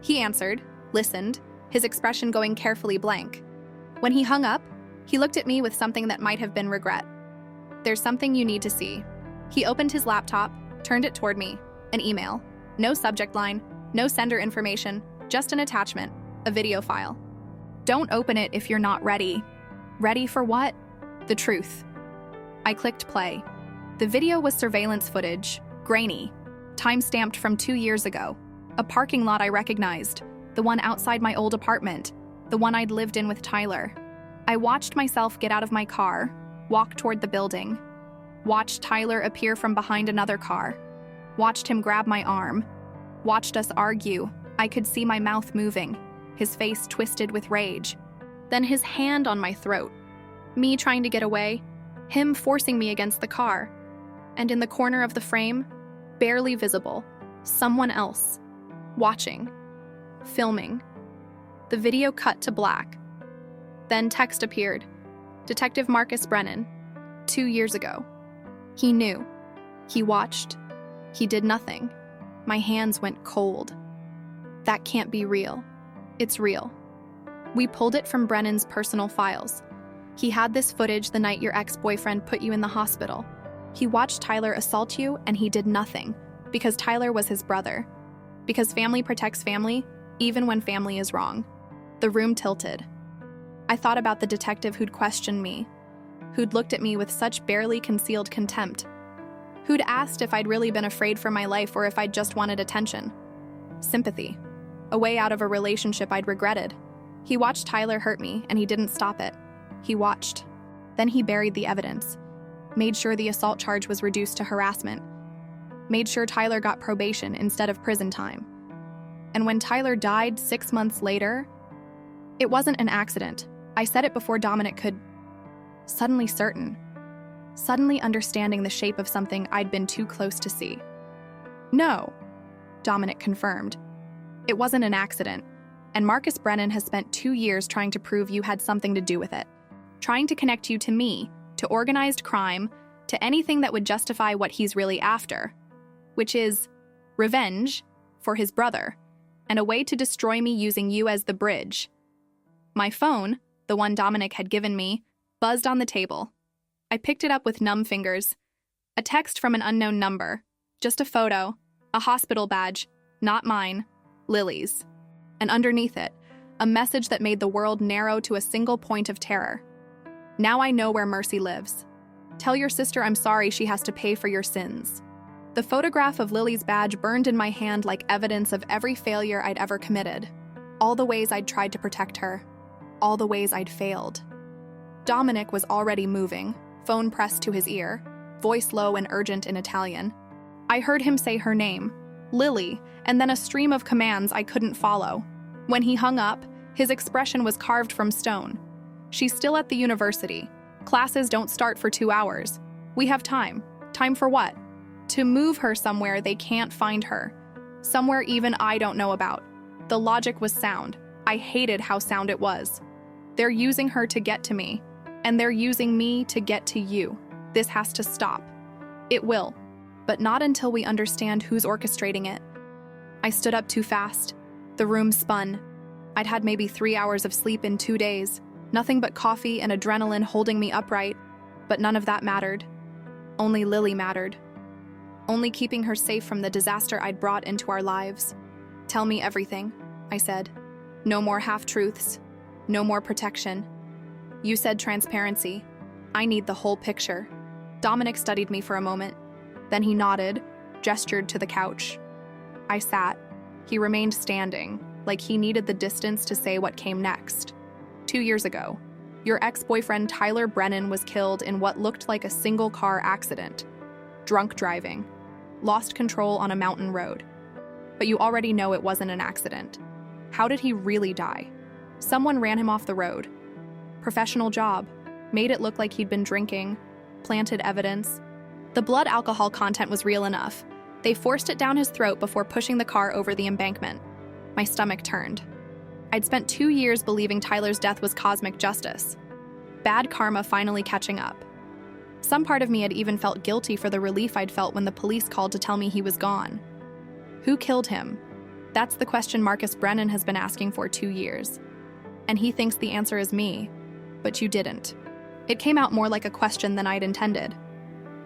He answered, listened, his expression going carefully blank. When he hung up, he looked at me with something that might have been regret. There's something you need to see. He opened his laptop, turned it toward me. An email. No subject line, no sender information, just an attachment, a video file. Don't open it if you're not ready. Ready for what? The truth. I clicked play. The video was surveillance footage, grainy, time-stamped from 2 years ago. A parking lot I recognized, the one outside my old apartment, the one I'd lived in with Tyler. I watched myself get out of my car, walk toward the building, watched Tyler appear from behind another car, watched him grab my arm, watched us argue. I could see my mouth moving, his face twisted with rage. Then his hand on my throat, me trying to get away, him forcing me against the car. And in the corner of the frame, barely visible, someone else, watching, filming. The video cut to black. Then text appeared. Detective Marcus Brennan, 2 years ago. He knew. He watched. He did nothing. My hands went cold. That can't be real. It's real. We pulled it from Brennan's personal files. He had this footage the night your ex-boyfriend put you in the hospital. He watched Tyler assault you and he did nothing because Tyler was his brother. Because family protects family, even when family is wrong. The room tilted. I thought about the detective who'd questioned me, who'd looked at me with such barely concealed contempt, who'd asked if I'd really been afraid for my life or if I'd just wanted attention. Sympathy. A way out of a relationship I'd regretted. He watched Tyler hurt me, and he didn't stop it. He watched. Then he buried the evidence. Made sure the assault charge was reduced to harassment. Made sure Tyler got probation instead of prison time. And when Tyler died 6 months later, it wasn't an accident. I said it before Dominic could. Suddenly certain. Suddenly understanding the shape of something I'd been too close to see. No, Dominic confirmed. It wasn't an accident, and Marcus Brennan has spent 2 years trying to prove you had something to do with it. Trying to connect you to me, to organized crime, to anything that would justify what he's really after, which is revenge for his brother. and a way to destroy me using you as the bridge. My phone, the one Dominic had given me, buzzed on the table. I picked it up with numb fingers. A text from an unknown number. Just a photo, a hospital badge, not mine, Lily's. And underneath it, a message that made the world narrow to a single point of terror. Now I know where Mercy lives. Tell your sister I'm sorry she has to pay for your sins. The photograph of Lily's badge burned in my hand like evidence of every failure I'd ever committed. All the ways I'd tried to protect her. All the ways I'd failed. Dominic was already moving, phone pressed to his ear, voice low and urgent in Italian. I heard him say her name, Lily, and then a stream of commands I couldn't follow. When he hung up, his expression was carved from stone. She's still at the university. Classes don't start for 2 hours. We have time. Time for what? To move her somewhere they can't find her. Somewhere even I don't know about. The logic was sound. I hated how sound it was. They're using her to get to me, and they're using me to get to you. This has to stop. It will, but not until we understand who's orchestrating it. I stood up too fast. The room spun. I'd had maybe 3 hours of sleep in 2 days. Nothing but coffee and adrenaline holding me upright, but none of that mattered. Only Lily mattered. Only keeping her safe from the disaster I'd brought into our lives. Tell me everything, I said. No more half-truths. No more protection. You said transparency. I need the whole picture. Dominic studied me for a moment. Then he nodded, gestured to the couch. I sat. He remained standing, like he needed the distance to say what came next. 2 years ago, your ex-boyfriend Tyler Brennan was killed in what looked like a single-car accident. Drunk driving. Lost control on a mountain road. But you already know it wasn't an accident. How did he really die? Someone ran him off the road. Professional job. Made it look like he'd been drinking. Planted evidence. The blood alcohol content was real enough. They forced it down his throat before pushing the car over the embankment. My stomach turned. I'd spent 2 years believing Tyler's death was cosmic justice. Bad karma finally catching up. Some part of me had even felt guilty for the relief I'd felt when the police called to tell me he was gone. Who killed him? That's the question Marcus Brennan has been asking for 2 years. And he thinks the answer is me, but you didn't. It came out more like a question than I'd intended.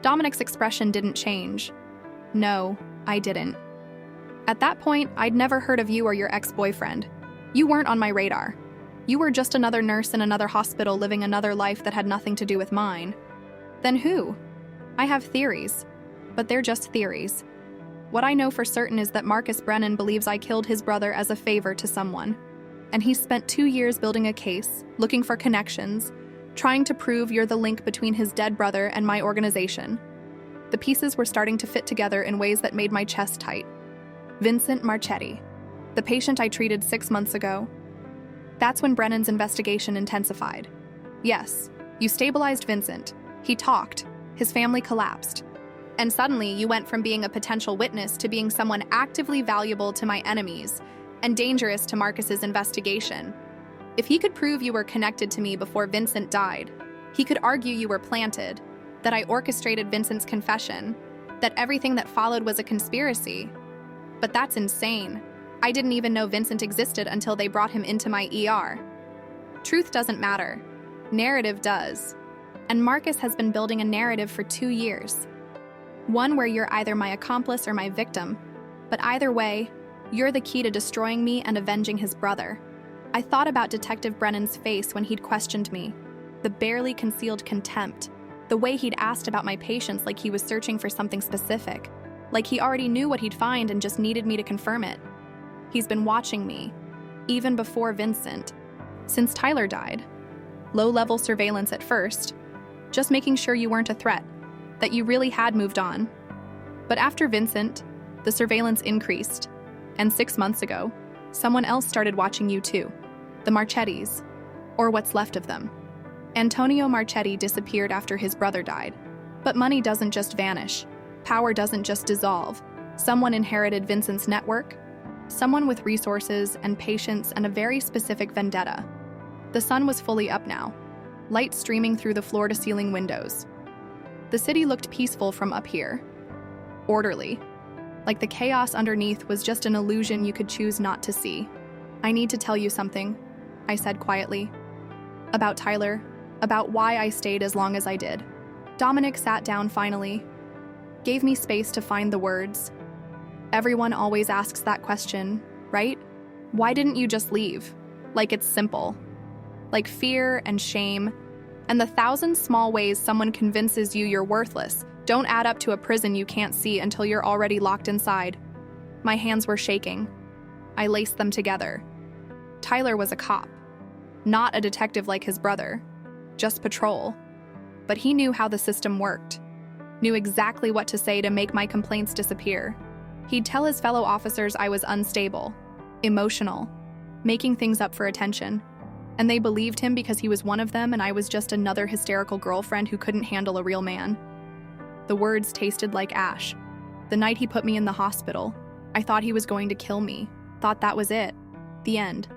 Dominic's expression didn't change. No, I didn't. At that point, I'd never heard of you or your ex-boyfriend. You weren't on my radar. You were just another nurse in another hospital living another life that had nothing to do with mine. Then who? I have theories, but they're just theories. What I know for certain is that Marcus Brennan believes I killed his brother as a favor to someone. And he's spent 2 years building a case, looking for connections, trying to prove you're the link between his dead brother and my organization. The pieces were starting to fit together in ways that made my chest tight. Vincent Marchetti, the patient I treated 6 months ago. That's when Brennan's investigation intensified. Yes, you stabilized Vincent. He talked. His family collapsed. And suddenly, you went from being a potential witness to being someone actively valuable to my enemies and dangerous to Marcus's investigation. If he could prove you were connected to me before Vincent died, he could argue you were planted, that I orchestrated Vincent's confession, that everything that followed was a conspiracy. But that's insane. I didn't even know Vincent existed until they brought him into my ER. Truth doesn't matter. Narrative does. And Marcus has been building a narrative for 2 years. One where you're either my accomplice or my victim. But either way, you're the key to destroying me and avenging his brother. I thought about Detective Brennan's face when he'd questioned me. The barely concealed contempt. The way he'd asked about my patients like he was searching for something specific. Like he already knew what he'd find and just needed me to confirm it. He's been watching me, even before Vincent, since Tyler died. Low-level surveillance at first, just making sure you weren't a threat, that you really had moved on. But after Vincent, the surveillance increased, and 6 months ago, someone else started watching you too, the Marchettis, or what's left of them. Antonio Marchetti disappeared after his brother died, but money doesn't just vanish, power doesn't just dissolve. Someone inherited Vincent's network, someone with resources and patience and a very specific vendetta. The sun was fully up now, light streaming through the floor-to-ceiling windows. The city looked peaceful from up here. Orderly. like the chaos underneath was just an illusion you could choose not to see. "I need to tell you something," I said quietly. "About Tyler, about why I stayed as long as I did." Dominic sat down finally, gave me space to find the words. "Everyone always asks that question, right? Why didn't you just leave? Like it's simple. Like fear and shame, and the thousand small ways someone convinces you you're worthless don't add up to a prison you can't see until you're already locked inside." My hands were shaking. I laced them together. Tyler was a cop, not a detective like his brother, just patrol. But he knew how the system worked, knew exactly what to say to make my complaints disappear. He'd tell his fellow officers I was unstable, emotional, making things up for attention. And they believed him because he was one of them and I was just another hysterical girlfriend who couldn't handle a real man. The words tasted like ash. The night he put me in the hospital, I thought he was going to kill me, thought that was it, the end.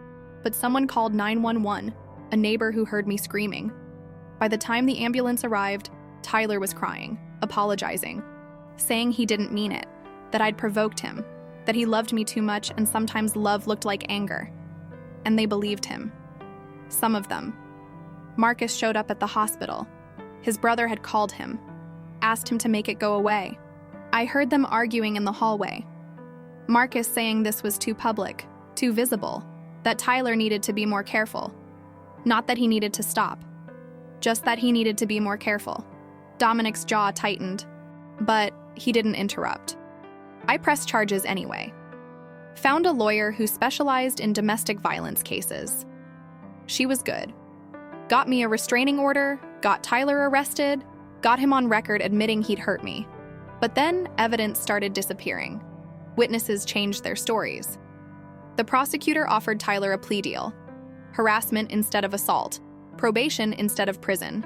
But someone called 911, a neighbor who heard me screaming. By the time the ambulance arrived, Tyler was crying, apologizing, saying he didn't mean it, that I'd provoked him, that he loved me too much and sometimes love looked like anger. And they believed him. Some of them. Marcus showed up at the hospital. His brother had called him, asked him to make it go away. I heard them arguing in the hallway. Marcus saying this was too public, too visible, that Tyler needed to be more careful. Not that he needed to stop, just that he needed to be more careful. Dominic's jaw tightened, but he didn't interrupt. I pressed charges anyway. Found a lawyer who specialized in domestic violence cases. She was good. Got me a restraining order, got Tyler arrested, got him on record admitting he'd hurt me. But then evidence started disappearing. Witnesses changed their stories. The prosecutor offered Tyler a plea deal. Harassment instead of assault, probation instead of prison.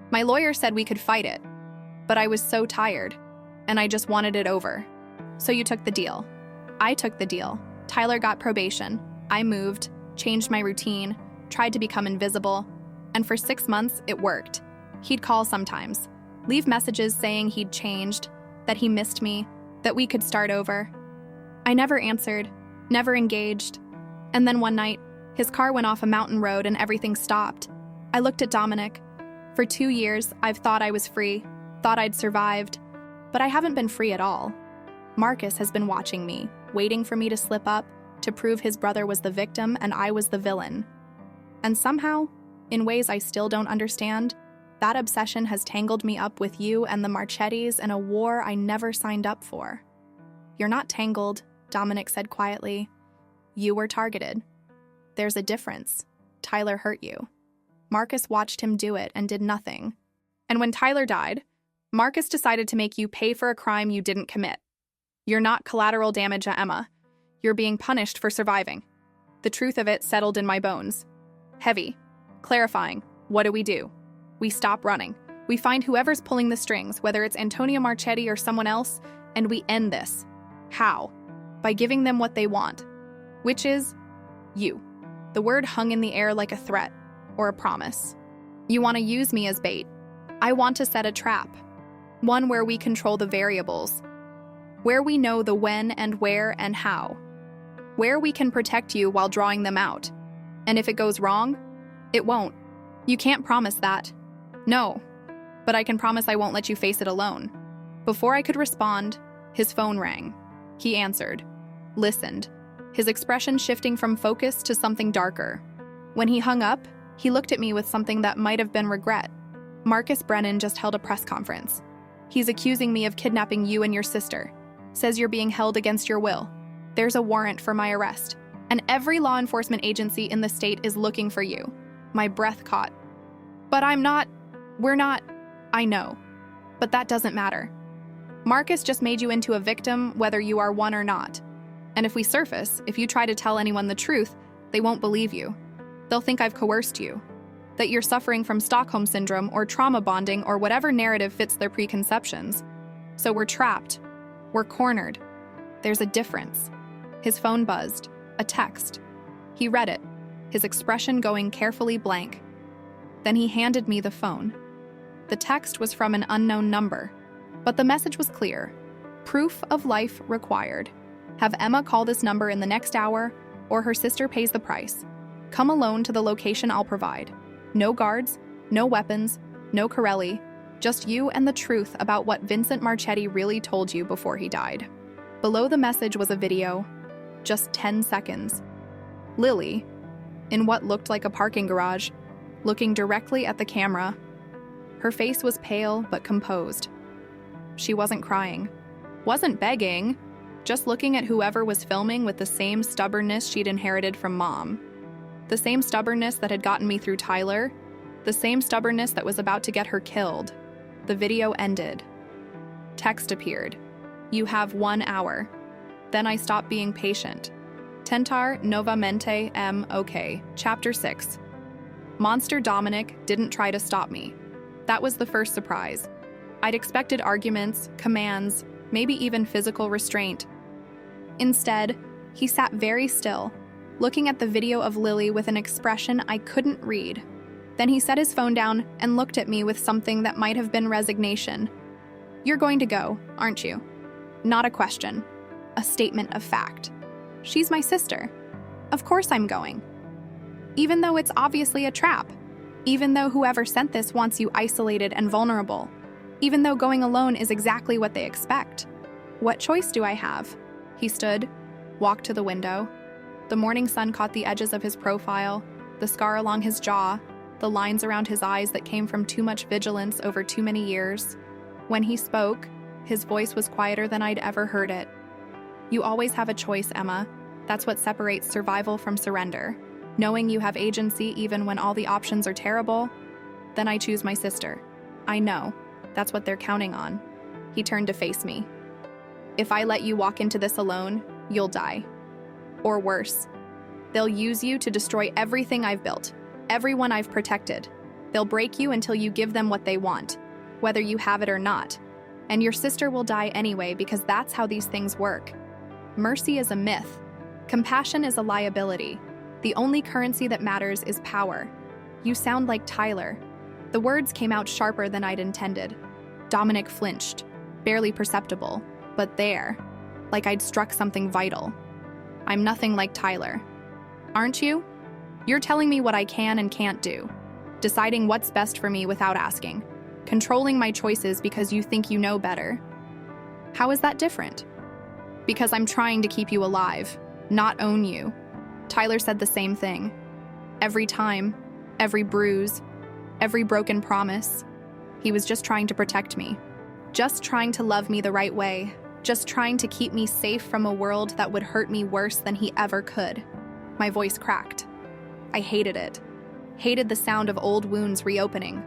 My lawyer said we could fight it, but I was so tired, and I just wanted it over. "So you took the deal." I took the deal. Tyler got probation. I moved, changed my routine, tried to become invisible, and for 6 months, it worked. He'd call sometimes, leave messages saying he'd changed, that he missed me, that we could start over. I never answered, never engaged. And then one night, his car went off a mountain road and everything stopped. I looked at Dominic. For 2 years, I've thought I was free, thought I'd survived, but I haven't been free at all. Marcus has been watching me, waiting for me to slip up, to prove his brother was the victim and I was the villain. And somehow, in ways I still don't understand, that obsession has tangled me up with you and the Marchettis in a war I never signed up for. "You're not tangled," Dominic said quietly. "You were targeted. There's a difference. Tyler hurt you. Marcus watched him do it and did nothing. And when Tyler died, Marcus decided to make you pay for a crime you didn't commit. You're not collateral damage, Emma. You're being punished for surviving." The truth of it settled in my bones. Heavy. Clarifying. What do? We stop running. We find whoever's pulling the strings, whether it's Antonio Marchetti or someone else, and we end this. How? By giving them what they want. Which is you. The word hung in the air like a threat, or a promise. You want to use me as bait. I want to set a trap. One where we control the variables. Where we know the when and where and how. Where we can protect you while drawing them out. And if it goes wrong, it won't. You can't promise that. No. But I can promise I won't let you face it alone. Before I could respond, his phone rang. He answered. Listened. His expression shifting from focus to something darker. When he hung up, he looked at me with something that might have been regret. "Marcus Brennan just held a press conference. He's accusing me of kidnapping you and your sister. Says you're being held against your will. There's a warrant for my arrest. And every law enforcement agency in the state is looking for you." My breath caught. "But we're not. I know. But that doesn't matter. Marcus just made you into a victim whether you are one or not. And if we surface, if you try to tell anyone the truth, they won't believe you. They'll think I've coerced you. That you're suffering from Stockholm Syndrome or trauma bonding or whatever narrative fits their preconceptions. So we're trapped. We're cornered. There's a difference." His phone buzzed. A text. He read it, his expression going carefully blank. Then he handed me the phone. The text was from an unknown number, but the message was clear. Proof of life required. Have Emma call this number in the next hour, or her sister pays the price. Come alone to the location I'll provide. No guards, no weapons, no Corelli, just you and the truth about what Vincent Marchetti really told you before he died. Below the message was a video, just 10 seconds. Lily, in what looked like a parking garage, looking directly at the camera. Her face was pale but composed. She wasn't crying, wasn't begging, just looking at whoever was filming with the same stubbornness she'd inherited from Mom. The same stubbornness that had gotten me through Tyler, the same stubbornness that was about to get her killed. The video ended. Text appeared. You have 1 hour. Then I stopped being patient. Tentar novamente OK. Chapter 6. Monster Dominic didn't try to stop me. That was the first surprise. I'd expected arguments, commands, maybe even physical restraint. Instead, he sat very still, looking at the video of Lily with an expression I couldn't read. Then he set his phone down and looked at me with something that might have been resignation. You're going to go, aren't you? Not a question. A statement of fact. She's my sister. Of course I'm going. Even though it's obviously a trap. Even though whoever sent this wants you isolated and vulnerable. Even though going alone is exactly what they expect. What choice do I have? He stood, walked to the window. The morning sun caught the edges of his profile, the scar along his jaw, the lines around his eyes that came from too much vigilance over too many years. When he spoke, his voice was quieter than I'd ever heard it. You always have a choice, Emma. That's what separates survival from surrender. Knowing you have agency even when all the options are terrible, then I choose my sister. I know. That's what they're counting on. He turned to face me. If I let you walk into this alone, you'll die. Or worse. They'll use you to destroy everything I've built, everyone I've protected. They'll break you until you give them what they want, whether you have it or not. And your sister will die anyway because that's how these things work. Mercy is a myth. Compassion is a liability. The only currency that matters is power. You sound like Tyler. The words came out sharper than I'd intended. Dominic flinched, barely perceptible, but there, like I'd struck something vital. I'm nothing like Tyler. Aren't you? You're telling me what I can and can't do, deciding what's best for me without asking, controlling my choices because you think you know better. How is that different? Because I'm trying to keep you alive, not own you. Tyler said the same thing. Every time, every bruise, every broken promise, he was just trying to protect me. Just trying to love me the right way. Just trying to keep me safe from a world that would hurt me worse than he ever could. My voice cracked. I hated it. Hated the sound of old wounds reopening.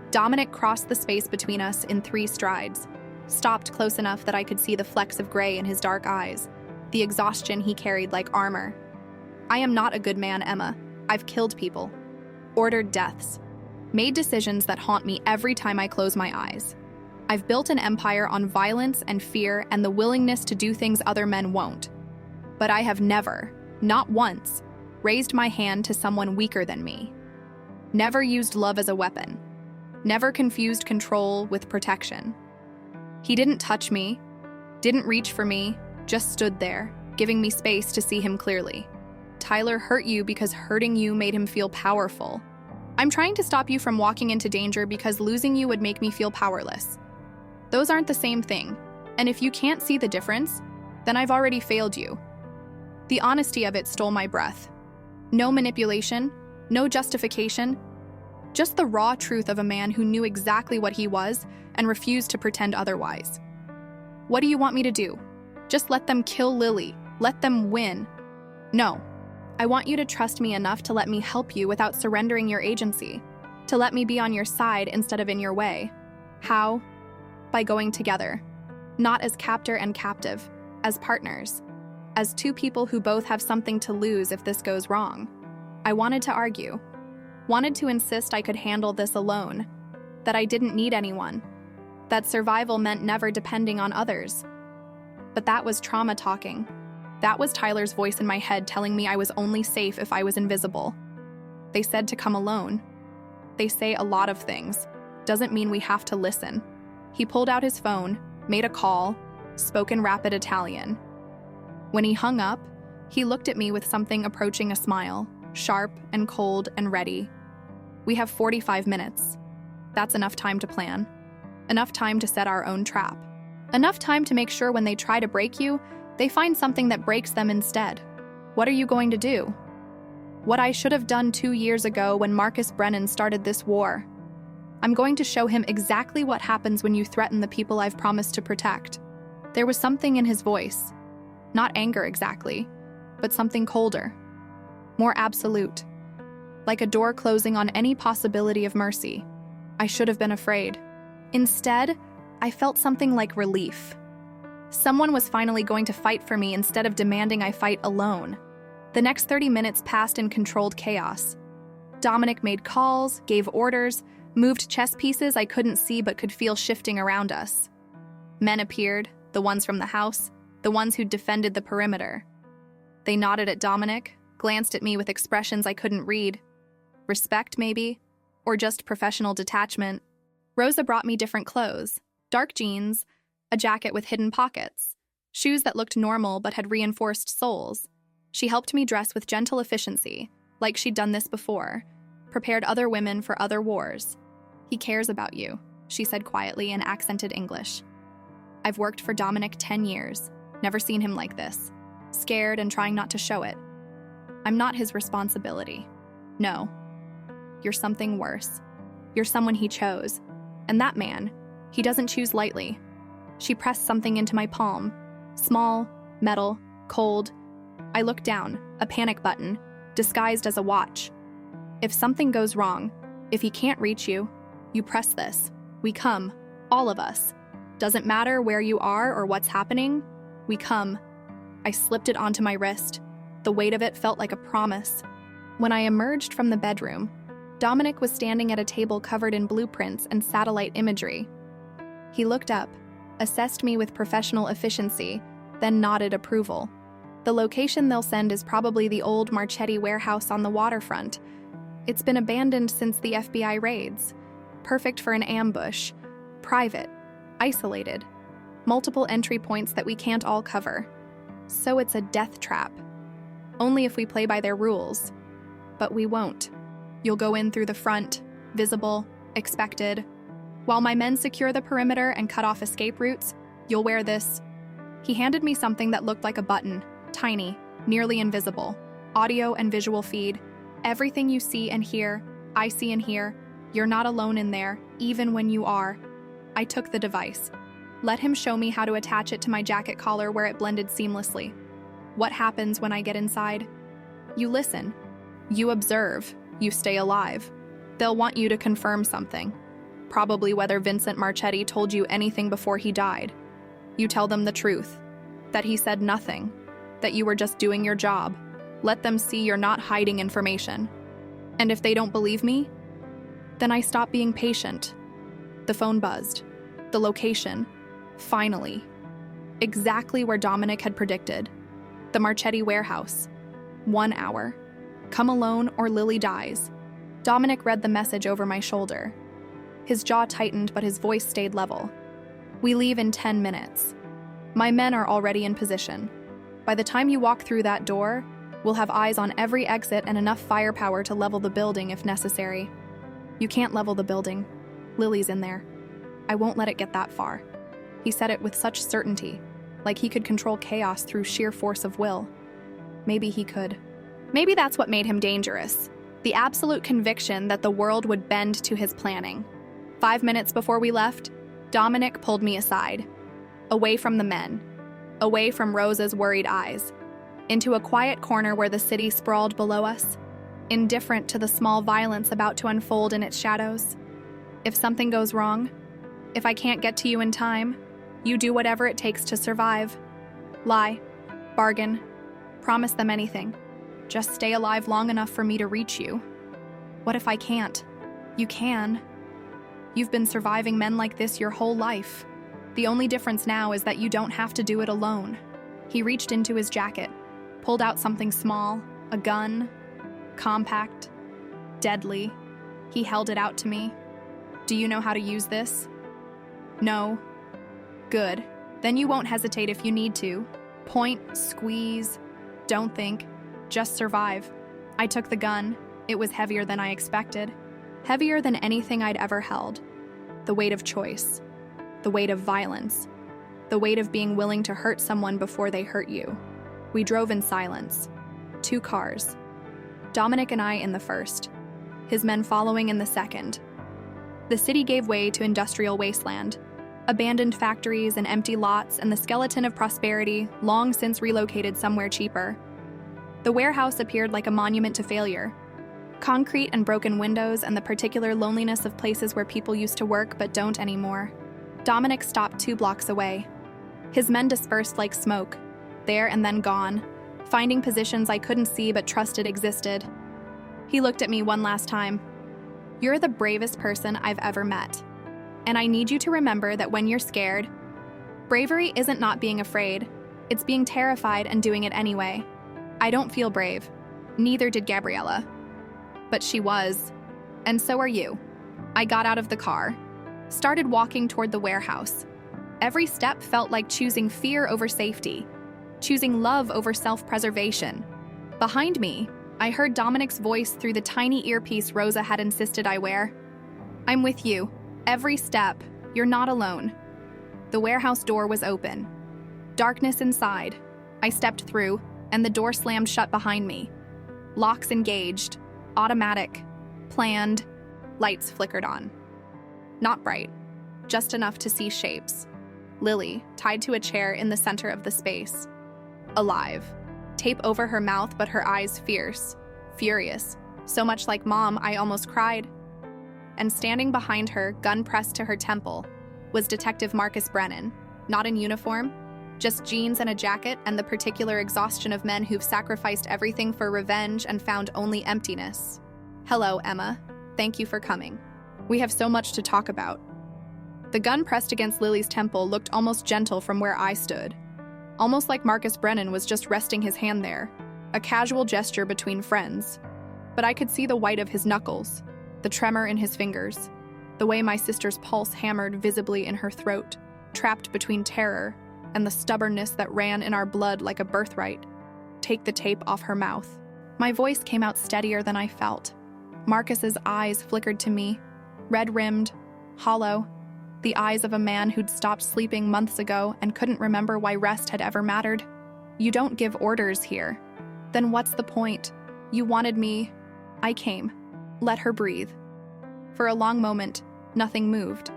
Dominic crossed the space between us in 3 strides, stopped close enough that I could see the flecks of gray in his dark eyes, the exhaustion he carried like armor. I am not a good man, Emma. I've killed people, ordered deaths, made decisions that haunt me every time I close my eyes. I've built an empire on violence and fear and the willingness to do things other men won't. But I have never, not once, raised my hand to someone weaker than me. Never used love as a weapon. Never confused control with protection. He didn't touch me, didn't reach for me, just stood there, giving me space to see him clearly. Tyler hurt you because hurting you made him feel powerful. I'm trying to stop you from walking into danger because losing you would make me feel powerless. Those aren't the same thing, and if you can't see the difference, then I've already failed you. The honesty of it stole my breath. No manipulation, no justification, just the raw truth of a man who knew exactly what he was and refused to pretend otherwise. What do you want me to do? Just let them kill Lily, let them win. No, I want you to trust me enough to let me help you without surrendering your agency, to let me be on your side instead of in your way. How? By going together, not as captor and captive, as partners, as 2 people who both have something to lose if this goes wrong. I wanted to argue, wanted to insist I could handle this alone, that I didn't need anyone, that survival meant never depending on others. But that was trauma talking. That was Tyler's voice in my head telling me I was only safe if I was invisible. They said to come alone. They say a lot of things. Doesn't mean we have to listen. He pulled out his phone, made a call, spoke in rapid Italian. When he hung up, he looked at me with something approaching a smile, sharp and cold and ready. We have 45 minutes. That's enough time to plan. Enough time to set our own trap. Enough time to make sure when they try to break you, they find something that breaks them instead. What are you going to do? What I should have done 2 years ago when Marcus Brennan started this war. I'm going to show him exactly what happens when you threaten the people I've promised to protect. There was something in his voice. Not anger exactly, but something colder. More absolute. Like a door closing on any possibility of mercy. I should have been afraid. Instead, I felt something like relief. Someone was finally going to fight for me instead of demanding I fight alone. The next 30 minutes passed in controlled chaos. Dominic made calls, gave orders, moved chess pieces I couldn't see but could feel shifting around us. Men appeared, the ones from the house, the ones who'd defended the perimeter. They nodded at Dominic, glanced at me with expressions I couldn't read. Respect, maybe, or just professional detachment. Rosa brought me different clothes, dark jeans, a jacket with hidden pockets, shoes that looked normal but had reinforced soles. She helped me dress with gentle efficiency, like she'd done this before, prepared other women for other wars. He cares about you, she said quietly in accented English. I've worked for Dominic 10 years, never seen him like this, scared and trying not to show it. I'm not his responsibility. No. You're something worse. You're someone he chose. And that man, he doesn't choose lightly. She pressed something into my palm. Small, metal, cold. I looked down, a panic button, disguised as a watch. If something goes wrong, if he can't reach you, you press this. We come, all of us. Doesn't matter where you are or what's happening, we come. I slipped it onto my wrist. The weight of it felt like a promise. When I emerged from the bedroom, Dominic was standing at a table covered in blueprints and satellite imagery. He looked up, assessed me with professional efficiency, then nodded approval. The location they'll send is probably the old Marchetti warehouse on the waterfront. It's been abandoned since the FBI raids. Perfect for an ambush. Private. Isolated. Multiple entry points that we can't all cover. So it's a death trap. Only if we play by their rules. But we won't. You'll go in through the front, visible, expected. While my men secure the perimeter and cut off escape routes, you'll wear this. He handed me something that looked like a button, tiny, nearly invisible. Audio and visual feed. Everything you see and hear, I see and hear. You're not alone in there, even when you are. I took the device. Let him show me how to attach it to my jacket collar where it blended seamlessly. What happens when I get inside? You listen. You observe. You stay alive. They'll want you to confirm something. Probably whether Vincent Marchetti told you anything before he died. You tell them the truth. That he said nothing. That you were just doing your job. Let them see you're not hiding information. And if they don't believe me, then I stop being patient. The phone buzzed. The location. Finally. Exactly where Dominic had predicted. The Marchetti warehouse. 1 hour. Come alone or Lily dies. Dominic read the message over my shoulder. His jaw tightened, but his voice stayed level. We leave in 10 minutes. My men are already in position. By the time you walk through that door, we'll have eyes on every exit and enough firepower to level the building if necessary. You can't level the building. Lily's in there. I won't let it get that far. He said it with such certainty, like he could control chaos through sheer force of will. Maybe he could. Maybe that's what made him dangerous. The absolute conviction that the world would bend to his planning. 5 minutes before we left, Dominic pulled me aside. Away from the men. Away from Rosa's worried eyes. Into a quiet corner where the city sprawled below us. Indifferent to the small violence about to unfold in its shadows. If something goes wrong, if I can't get to you in time, you do whatever it takes to survive. Lie. Bargain. Promise them anything. Just stay alive long enough for me to reach you. What if I can't? You can. You've been surviving men like this your whole life. The only difference now is that you don't have to do it alone. He reached into his jacket, pulled out something small, a gun, compact, deadly. He held it out to me. Do you know how to use this? No. Good. Then you won't hesitate if you need to. Point, squeeze, don't think, just survive. I took the gun. It was heavier than I expected. Heavier than anything I'd ever held. The weight of choice. The weight of violence. The weight of being willing to hurt someone before they hurt you. We drove in silence. 2 cars. Dominic and I in the first. His men following in the second. The city gave way to industrial wasteland. Abandoned factories and empty lots and the skeleton of prosperity long since relocated somewhere cheaper. The warehouse appeared like a monument to failure. Concrete and broken windows and the particular loneliness of places where people used to work but don't anymore. Dominic stopped 2 blocks away. His men dispersed like smoke, there and then gone, finding positions I couldn't see but trusted existed. He looked at me one last time. You're the bravest person I've ever met. And I need you to remember that when you're scared, bravery isn't not being afraid, it's being terrified and doing it anyway. I don't feel brave. Neither did Gabriella. But she was. And so are you. I got out of the car, started walking toward the warehouse. Every step felt like choosing fear over safety, choosing love over self-preservation. Behind me, I heard Dominic's voice through the tiny earpiece Rosa had insisted I wear. I'm with you. Every step, you're not alone. The warehouse door was open. Darkness inside. I stepped through, and the door slammed shut behind me. Locks engaged, automatic, planned, lights flickered on. Not bright, just enough to see shapes. Lily, tied to a chair in the center of the space. Alive. Tape over her mouth, but her eyes fierce, furious. So much like Mom, I almost cried. And standing behind her, gun pressed to her temple, was Detective Marcus Brennan, not in uniform, just jeans and a jacket and the particular exhaustion of men who've sacrificed everything for revenge and found only emptiness. Hello, Emma. Thank you for coming. We have so much to talk about. The gun pressed against Lily's temple looked almost gentle from where I stood, almost like Marcus Brennan was just resting his hand there, a casual gesture between friends. But I could see the white of his knuckles, the tremor in his fingers, the way my sister's pulse hammered visibly in her throat, trapped between terror and the stubbornness that ran in our blood like a birthright. Take the tape off her mouth. My voice came out steadier than I felt. Marcus's eyes flickered to me, red-rimmed, hollow, the eyes of a man who'd stopped sleeping months ago and couldn't remember why rest had ever mattered. You don't give orders here. Then what's the point? You wanted me. I came. Let her breathe. For a long moment, nothing moved.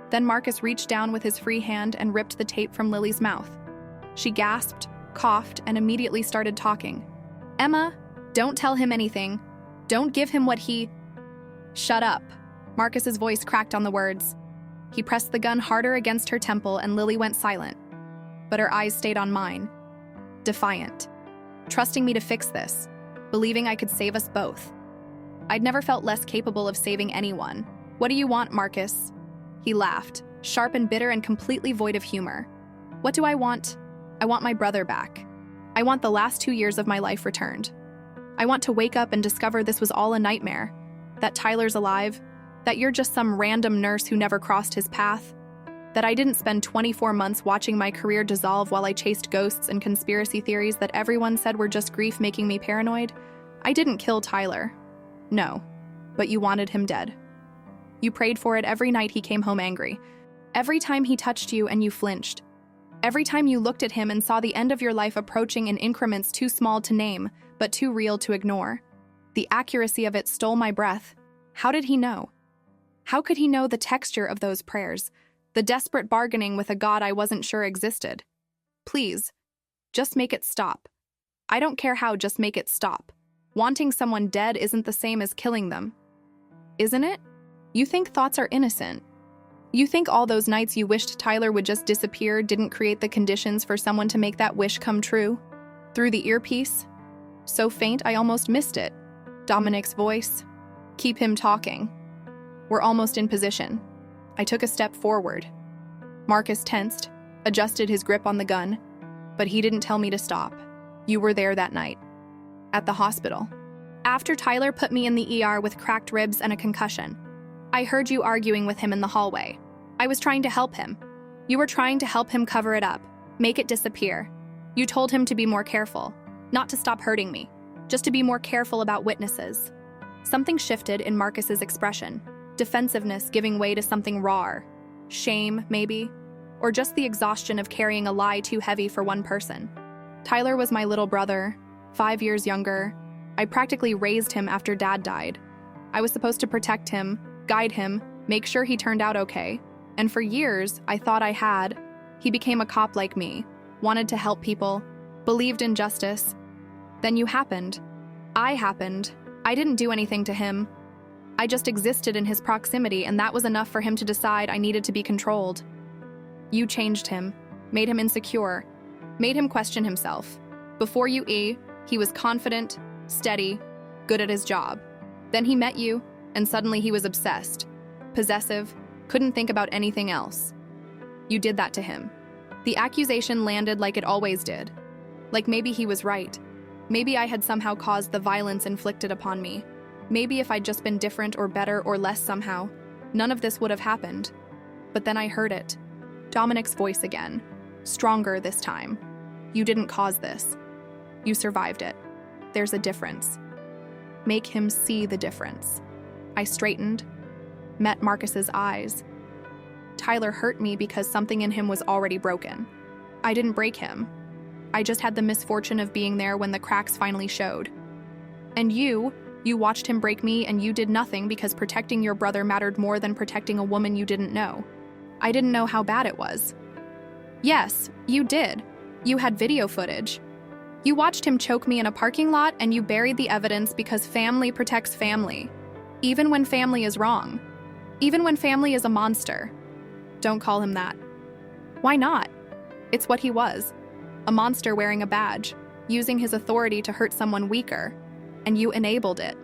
Then Marcus reached down with his free hand and ripped the tape from Lily's mouth. She gasped, coughed, and immediately started talking. Emma, don't tell him anything. Don't give him what he... Shut up. Marcus's voice cracked on the words. He pressed the gun harder against her temple and Lily went silent. But her eyes stayed on mine. Defiant. Trusting me to fix this. Believing I could save us both. I'd never felt less capable of saving anyone. What do you want, Marcus? He laughed, sharp and bitter and completely void of humor. What do I want? I want my brother back. I want the last 2 years of my life returned. I want to wake up and discover this was all a nightmare, that Tyler's alive, that you're just some random nurse who never crossed his path, that I didn't spend 24 months watching my career dissolve while I chased ghosts and conspiracy theories that everyone said were just grief making me paranoid. I didn't kill Tyler. No, but you wanted him dead. You prayed for it every night he came home angry. Every time he touched you and you flinched. Every time you looked at him and saw the end of your life approaching in increments too small to name, but too real to ignore. The accuracy of it stole my breath. How did he know? How could he know the texture of those prayers, the desperate bargaining with a God I wasn't sure existed? Please, just make it stop. I don't care how, just make it stop. Wanting someone dead isn't the same as killing them. Isn't it? You think thoughts are innocent. You think all those nights you wished Tyler would just disappear didn't create the conditions for someone to make that wish come true? Through the earpiece? So faint I almost missed it. Dominic's voice. Keep him talking. We're almost in position. I took a step forward. Marcus tensed, adjusted his grip on the gun, but he didn't tell me to stop. You were there that night. At the hospital. After Tyler put me in the ER with cracked ribs and a concussion. I heard you arguing with him in the hallway. I was trying to help him. You were trying to help him cover it up, make it disappear. You told him to be more careful, not to stop hurting me, just to be more careful about witnesses. Something shifted in Marcus's expression, defensiveness giving way to something rawer. Shame, maybe? Or just the exhaustion of carrying a lie too heavy for one person. Tyler was my little brother, 5 years younger. I practically raised him after Dad died. I was supposed to protect him, guide him, make sure he turned out okay. And for years, I thought I had. He became a cop like me, wanted to help people, believed in justice. Then you happened. I happened. I didn't do anything to him. I just existed in his proximity, and that was enough for him to decide I needed to be controlled. You changed him, made him insecure, made him question himself. Before he was confident, steady, good at his job. Then he met you, and suddenly he was obsessed, possessive, couldn't think about anything else. You did that to him. The accusation landed like it always did. Like maybe he was right. Maybe I had somehow caused the violence inflicted upon me. Maybe if I'd just been different or better or less somehow, none of this would have happened. But then I heard it. Dominic's voice again. Stronger this time. You didn't cause this. You survived it. There's a difference. Make him see the difference. I straightened, met Marcus's eyes. Tyler hurt me because something in him was already broken. I didn't break him. I just had the misfortune of being there when the cracks finally showed. And you watched him break me, and you did nothing because protecting your brother mattered more than protecting a woman you didn't know. I didn't know how bad it was. Yes, you did. You had video footage. You watched him choke me in a parking lot, and you buried the evidence because family protects family. Even when family is wrong. Even when family is a monster. Don't call him that. Why not? It's what he was. A monster wearing a badge, using his authority to hurt someone weaker. And you enabled it.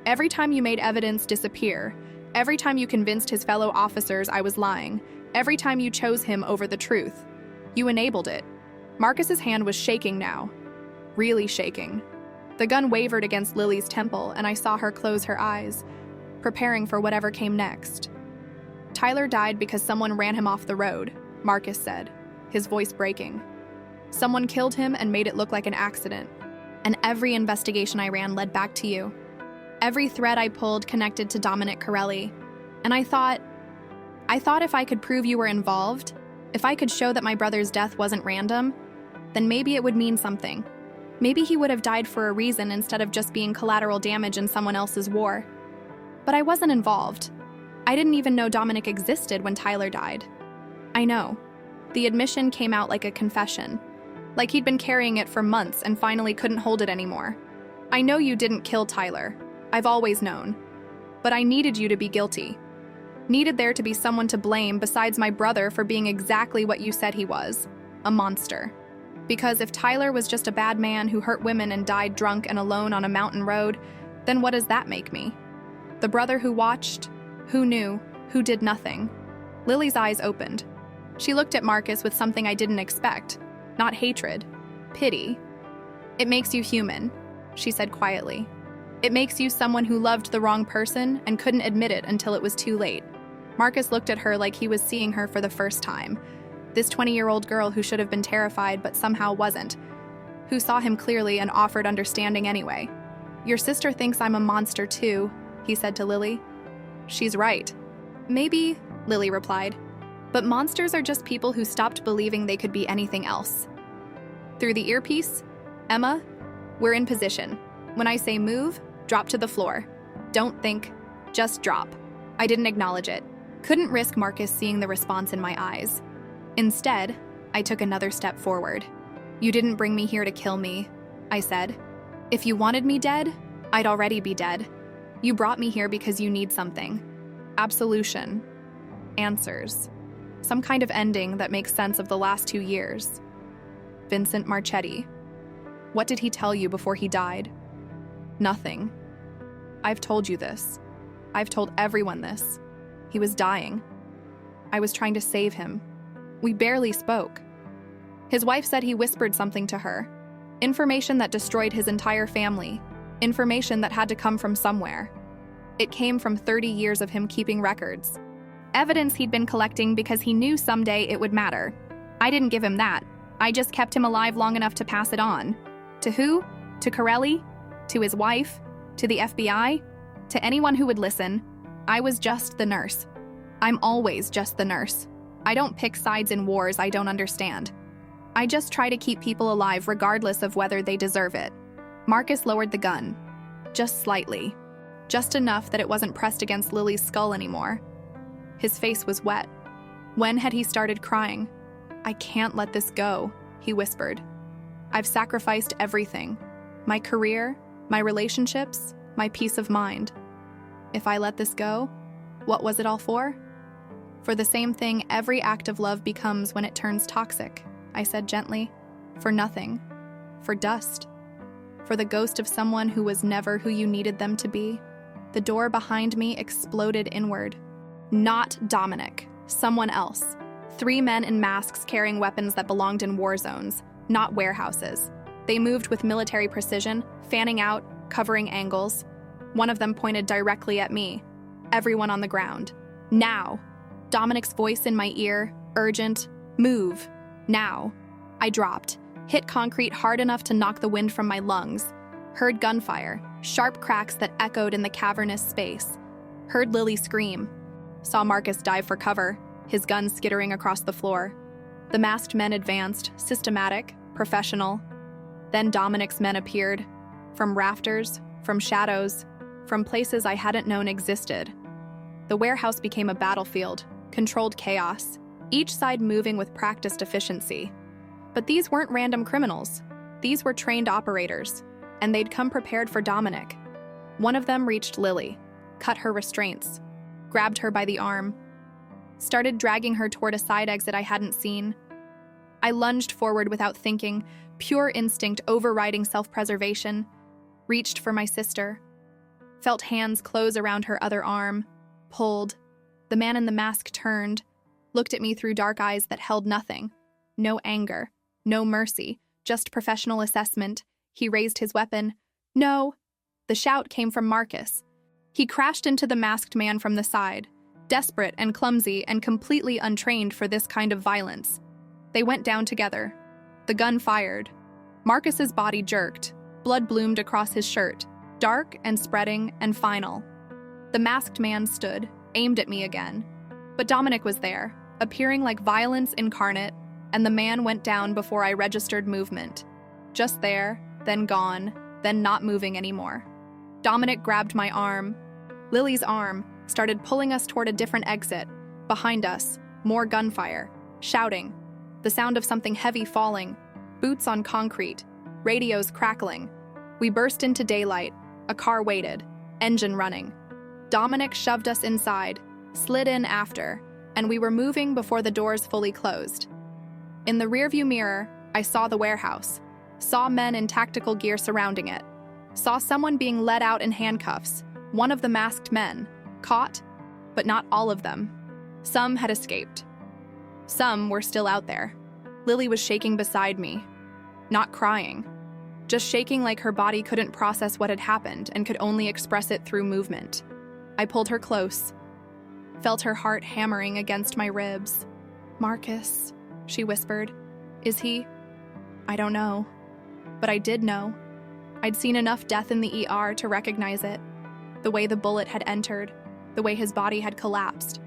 Every time you made evidence disappear, every time you convinced his fellow officers I was lying, every time you chose him over the truth, you enabled it. Marcus's hand was shaking now. Really shaking. The gun wavered against Lily's temple, and I saw her close her eyes, preparing for whatever came next. Tyler died because someone ran him off the road, Marcus said, his voice breaking. Someone killed him and made it look like an accident. And every investigation I ran led back to you. Every thread I pulled connected to Dominic Corelli. And I thought if I could prove you were involved, if I could show that my brother's death wasn't random, then maybe it would mean something. Maybe he would have died for a reason instead of just being collateral damage in someone else's war. But I wasn't involved. I didn't even know Dominic existed when Tyler died. I know. The admission came out like a confession. Like he'd been carrying it for months and finally couldn't hold it anymore. I know you didn't kill Tyler. I've always known. But I needed you to be guilty. Needed there to be someone to blame besides my brother for being exactly what you said he was, a monster. Because if Tyler was just a bad man who hurt women and died drunk and alone on a mountain road, then what does that make me? The brother who watched, who knew, who did nothing. Lily's eyes opened. She looked at Marcus with something I didn't expect. Not hatred, pity. It makes you human, she said quietly. It makes you someone who loved the wrong person and couldn't admit it until it was too late. Marcus looked at her like he was seeing her for the first time. This 20-year-old girl who should have been terrified but somehow wasn't, who saw him clearly and offered understanding anyway. Your sister thinks I'm a monster too, he said to Lily. She's right. Maybe, Lily replied. But monsters are just people who stopped believing they could be anything else. Through the earpiece, Emma, we're in position. When I say move, drop to the floor. Don't think, just drop. I didn't acknowledge it. Couldn't risk Marcus seeing the response in my eyes. Instead, I took another step forward. You didn't bring me here to kill me, I said. If you wanted me dead, I'd already be dead. You brought me here because you need something. Absolution. Answers. Some kind of ending that makes sense of the last 2 years. Vincent Marchetti. What did he tell you before he died? Nothing. I've told you this. I've told everyone this. He was dying. I was trying to save him. We barely spoke. His wife said he whispered something to her. Information that destroyed his entire family. Information that had to come from somewhere. It came from 30 years of him keeping records. Evidence he'd been collecting because he knew someday it would matter. I didn't give him that. I just kept him alive long enough to pass it on. To who? To Corelli? To his wife? To the FBI? To anyone who would listen. I was just the nurse. I'm always just the nurse. I don't pick sides in wars I don't understand. I just try to keep people alive regardless of whether they deserve it. Marcus lowered the gun. Just slightly. Just enough that it wasn't pressed against Lily's skull anymore. His face was wet. When had he started crying? I can't let this go, he whispered. I've sacrificed everything. My career, my relationships, my peace of mind. If I let this go, what was it all for? For the same thing every act of love becomes when it turns toxic, I said gently. For nothing. For dust. For the ghost of someone who was never who you needed them to be. The door behind me exploded inward. Not Dominic. Someone else. 3 men in masks carrying weapons that belonged in war zones, not warehouses. They moved with military precision, fanning out, covering angles. One of them pointed directly at me. Everyone on the ground. Now. Dominic's voice in my ear, urgent. Move. Now. I dropped, hit concrete hard enough to knock the wind from my lungs. Heard gunfire, sharp cracks that echoed in the cavernous space. Heard Lily scream. Saw Marcus dive for cover, his gun skittering across the floor. The masked men advanced, systematic, professional. Then Dominic's men appeared. From rafters, from shadows, from places I hadn't known existed. The warehouse became a battlefield, controlled chaos, each side moving with practiced efficiency. But these weren't random criminals. These were trained operators, and they'd come prepared for Dominic. One of them reached Lily, cut her restraints, grabbed her by the arm, started dragging her toward a side exit I hadn't seen. I lunged forward without thinking, pure instinct overriding self-preservation, reached for my sister, felt hands close around her other arm, pulled. The man in the mask turned, looked at me through dark eyes that held nothing. No anger, no mercy, just professional assessment. He raised his weapon. No! The shout came from Marcus. He crashed into the masked man from the side, desperate and clumsy and completely untrained for this kind of violence. They went down together. The gun fired. Marcus's body jerked. Blood bloomed across his shirt, dark and spreading and final. The masked man stood, aimed at me again. But Dominic was there, appearing like violence incarnate, and the man went down before I registered movement. Just there, then gone, then not moving anymore. Dominic grabbed my arm, Lily's arm, started pulling us toward a different exit. Behind us, more gunfire, shouting, the sound of something heavy falling, boots on concrete, radios crackling. We burst into daylight. A car waited, engine running. Dominic shoved us inside, slid in after, and we were moving before the doors fully closed. In the rearview mirror, I saw the warehouse, saw men in tactical gear surrounding it, saw someone being led out in handcuffs, one of the masked men, caught, but not all of them. Some had escaped. Some were still out there. Lily was shaking beside me, not crying, just shaking like her body couldn't process what had happened and could only express it through movement. I pulled her close, felt her heart hammering against my ribs. Marcus, she whispered. Is he? I don't know. But I did know. I'd seen enough death in the ER to recognize it. The way the bullet had entered, the way his body had collapsed,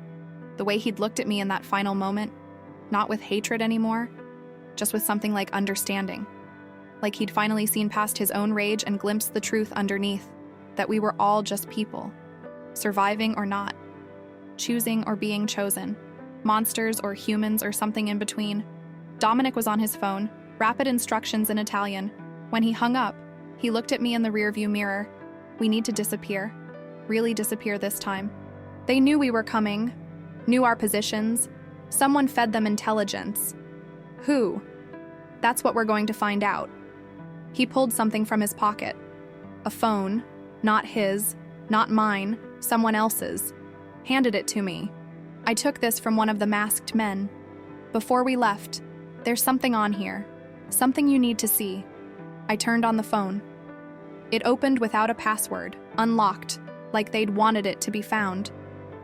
the way he'd looked at me in that final moment, not with hatred anymore, just with something like understanding. Like he'd finally seen past his own rage and glimpsed the truth underneath, that we were all just people, surviving or not, choosing or being chosen, monsters or humans or something in between. Dominic was on his phone, rapid instructions in Italian. When he hung up, he looked at me in the rearview mirror. We need to disappear, really disappear this time. They knew we were coming, knew our positions. Someone fed them intelligence. Who? That's what we're going to find out. He pulled something from his pocket. A phone, not his, not mine, someone else's. Handed it to me. I took this from one of the masked men. Before we left, there's something on here. Something you need to see. I turned on the phone. It opened without a password, unlocked, like they'd wanted it to be found.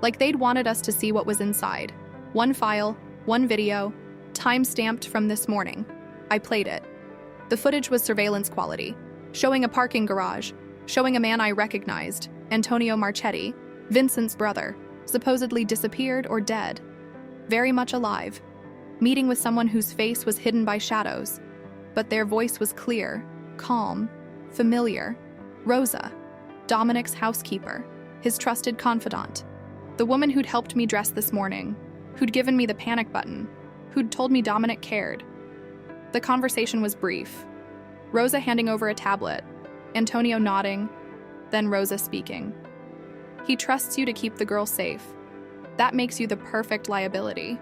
Like they'd wanted us to see what was inside. One file, one video, time-stamped from this morning. I played it. The footage was surveillance quality, showing a parking garage, showing a man I recognized, Antonio Marchetti, Vincent's brother, supposedly disappeared or dead, very much alive, meeting with someone whose face was hidden by shadows, but their voice was clear, calm, familiar. Rosa, Dominic's housekeeper, his trusted confidant, the woman who'd helped me dress this morning, who'd given me the panic button, who'd told me Dominic cared. The conversation was brief. Rosa handing over a tablet, Antonio nodding, then Rosa speaking. He trusts you to keep the girl safe. That makes you the perfect liability.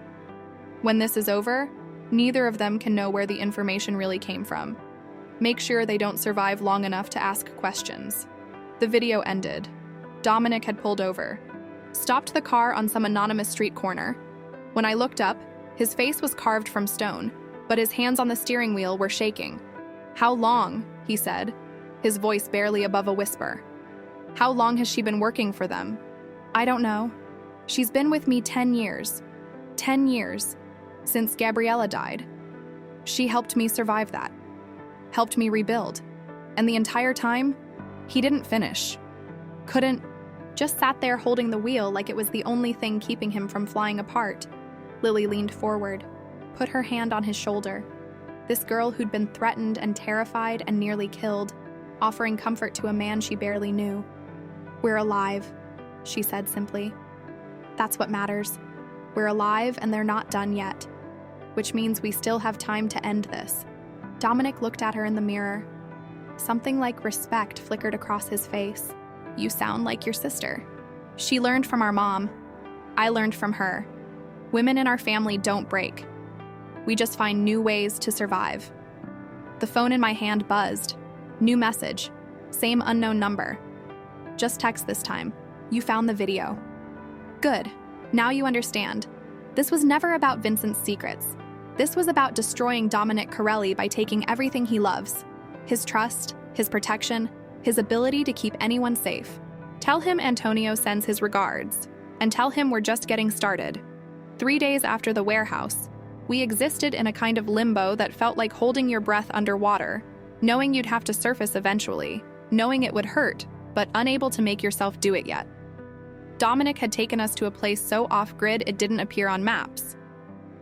When this is over, neither of them can know where the information really came from. Make sure they don't survive long enough to ask questions. The video ended. Dominic had pulled over, stopped the car on some anonymous street corner. When I looked up, his face was carved from stone, but his hands on the steering wheel were shaking. "How long?" he said, his voice barely above a whisper. "How long has she been working for them?" "I don't know. She's been with me 10 years. 10 years. Since Gabriella died. She helped me survive that. Helped me rebuild. And the entire time, he didn't finish. Couldn't. Just sat there holding the wheel like it was the only thing keeping him from flying apart." Lily leaned forward, put her hand on his shoulder. This girl who'd been threatened and terrified and nearly killed, offering comfort to a man she barely knew. "We're alive," she said simply. "That's what matters. We're alive and they're not done yet. Which means we still have time to end this." Dominic looked at her in the mirror. Something like respect flickered across his face. "You sound like your sister." "She learned from our mom. I learned from her. Women in our family don't break. We just find new ways to survive." The phone in my hand buzzed. New message. Same unknown number. "Just text this time. You found the video." "Good. Now you understand. This was never about Vincent's secrets. This was about destroying Dominic Corelli by taking everything he loves. His trust, his protection, his ability to keep anyone safe. Tell him Antonio sends his regards. And tell him we're just getting started." 3 days after the warehouse, we existed in a kind of limbo that felt like holding your breath underwater, knowing you'd have to surface eventually, knowing it would hurt, but unable to make yourself do it yet. Dominic had taken us to a place so off-grid it didn't appear on maps.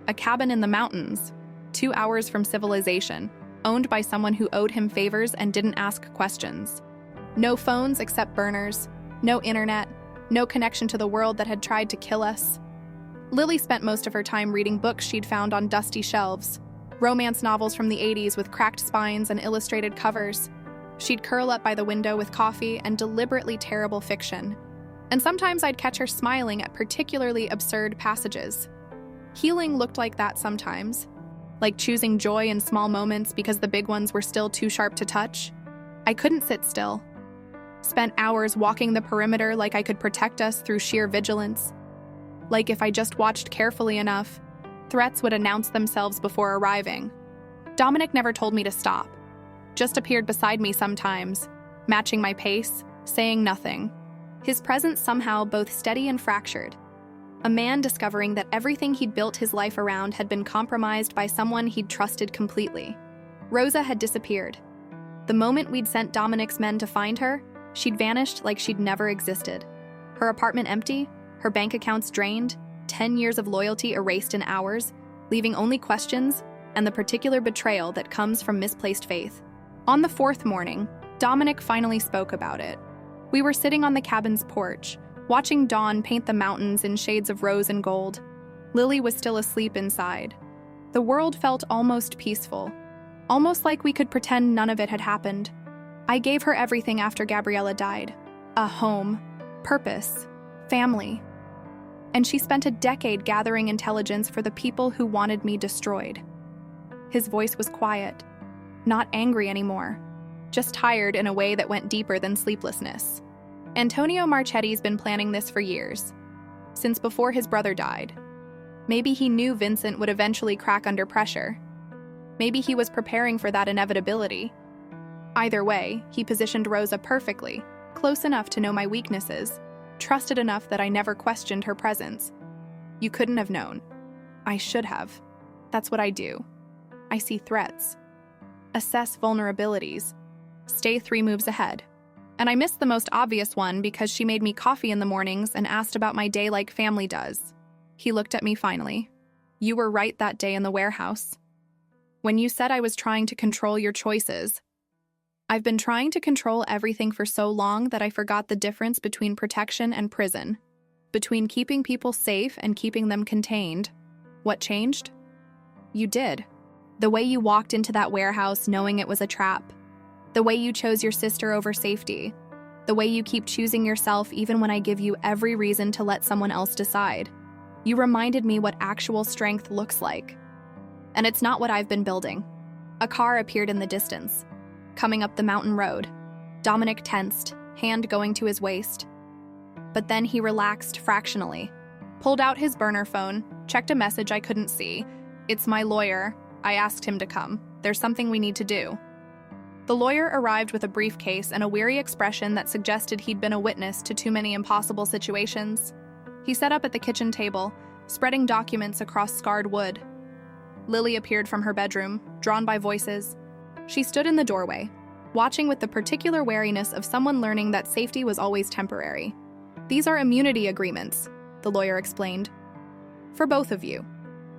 A cabin in the mountains, 2 hours from civilization, owned by someone who owed him favors and didn't ask questions. No phones except burners, no internet, no connection to the world that had tried to kill us. Lily spent most of her time reading books she'd found on dusty shelves, romance novels from the 80s with cracked spines and illustrated covers. She'd curl up by the window with coffee and deliberately terrible fiction. And sometimes I'd catch her smiling at particularly absurd passages. Healing looked like that sometimes, like choosing joy in small moments because the big ones were still too sharp to touch. I couldn't sit still. Spent hours walking the perimeter like I could protect us through sheer vigilance. Like if I just watched carefully enough, threats would announce themselves before arriving. Dominic never told me to stop, just appeared beside me sometimes, matching my pace, saying nothing. His presence somehow both steady and fractured. A man discovering that everything he'd built his life around had been compromised by someone he'd trusted completely. Rosa had disappeared. The moment we'd sent Dominic's men to find her, she'd vanished like she'd never existed. Her apartment empty, her bank accounts drained, 10 years of loyalty erased in hours, leaving only questions and the particular betrayal that comes from misplaced faith. On the 4th morning, Dominic finally spoke about it. We were sitting on the cabin's porch, watching dawn paint the mountains in shades of rose and gold. Lily was still asleep inside. The world felt almost peaceful, almost like we could pretend none of it had happened. I gave her everything after Gabriella died. A home, purpose, family. And she spent a decade gathering intelligence for the people who wanted me destroyed. His voice was quiet, not angry anymore, just tired in a way that went deeper than sleeplessness. Antonio Marchetti's been planning this for years, since before his brother died. Maybe he knew Vincent would eventually crack under pressure. Maybe he was preparing for that inevitability. Either way, he positioned Rosa perfectly, close enough to know my weaknesses, Trusted enough that I never questioned her presence. You couldn't have known. I should have. That's what I do. I see threats. Assess vulnerabilities. Stay 3 moves ahead. And I missed the most obvious one because she made me coffee in the mornings and asked about my day like family does. He looked at me finally. You were right that day in the warehouse. When you said I was trying to control your choices. I've been trying to control everything for so long that I forgot the difference between protection and prison. Between keeping people safe and keeping them contained. What changed? You did. The way you walked into that warehouse knowing it was a trap. The way you chose your sister over safety. The way you keep choosing yourself even when I give you every reason to let someone else decide. You reminded me what actual strength looks like. And it's not what I've been building. A car appeared in the distance, coming up the mountain road. Dominic tensed, hand going to his waist. But then he relaxed fractionally, pulled out his burner phone, checked a message I couldn't see. It's my lawyer. I asked him to come. There's something we need to do. The lawyer arrived with a briefcase and a weary expression that suggested he'd been a witness to too many impossible situations. He sat up at the kitchen table, spreading documents across scarred wood. Lily appeared from her bedroom, drawn by voices. She stood in the doorway, watching with the particular wariness of someone learning that safety was always temporary. These are immunity agreements, the lawyer explained. For both of you.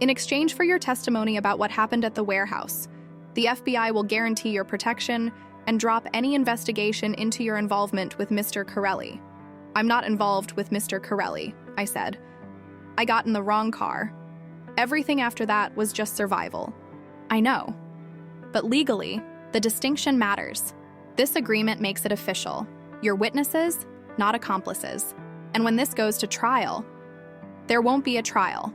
In exchange for your testimony about what happened at the warehouse, the FBI will guarantee your protection and drop any investigation into your involvement with Mr. Corelli. I'm not involved with Mr. Corelli, I said. I got in the wrong car. Everything after that was just survival. I know. But legally, the distinction matters. This agreement makes it official. You're witnesses, not accomplices. And when this goes to trial, there won't be a trial.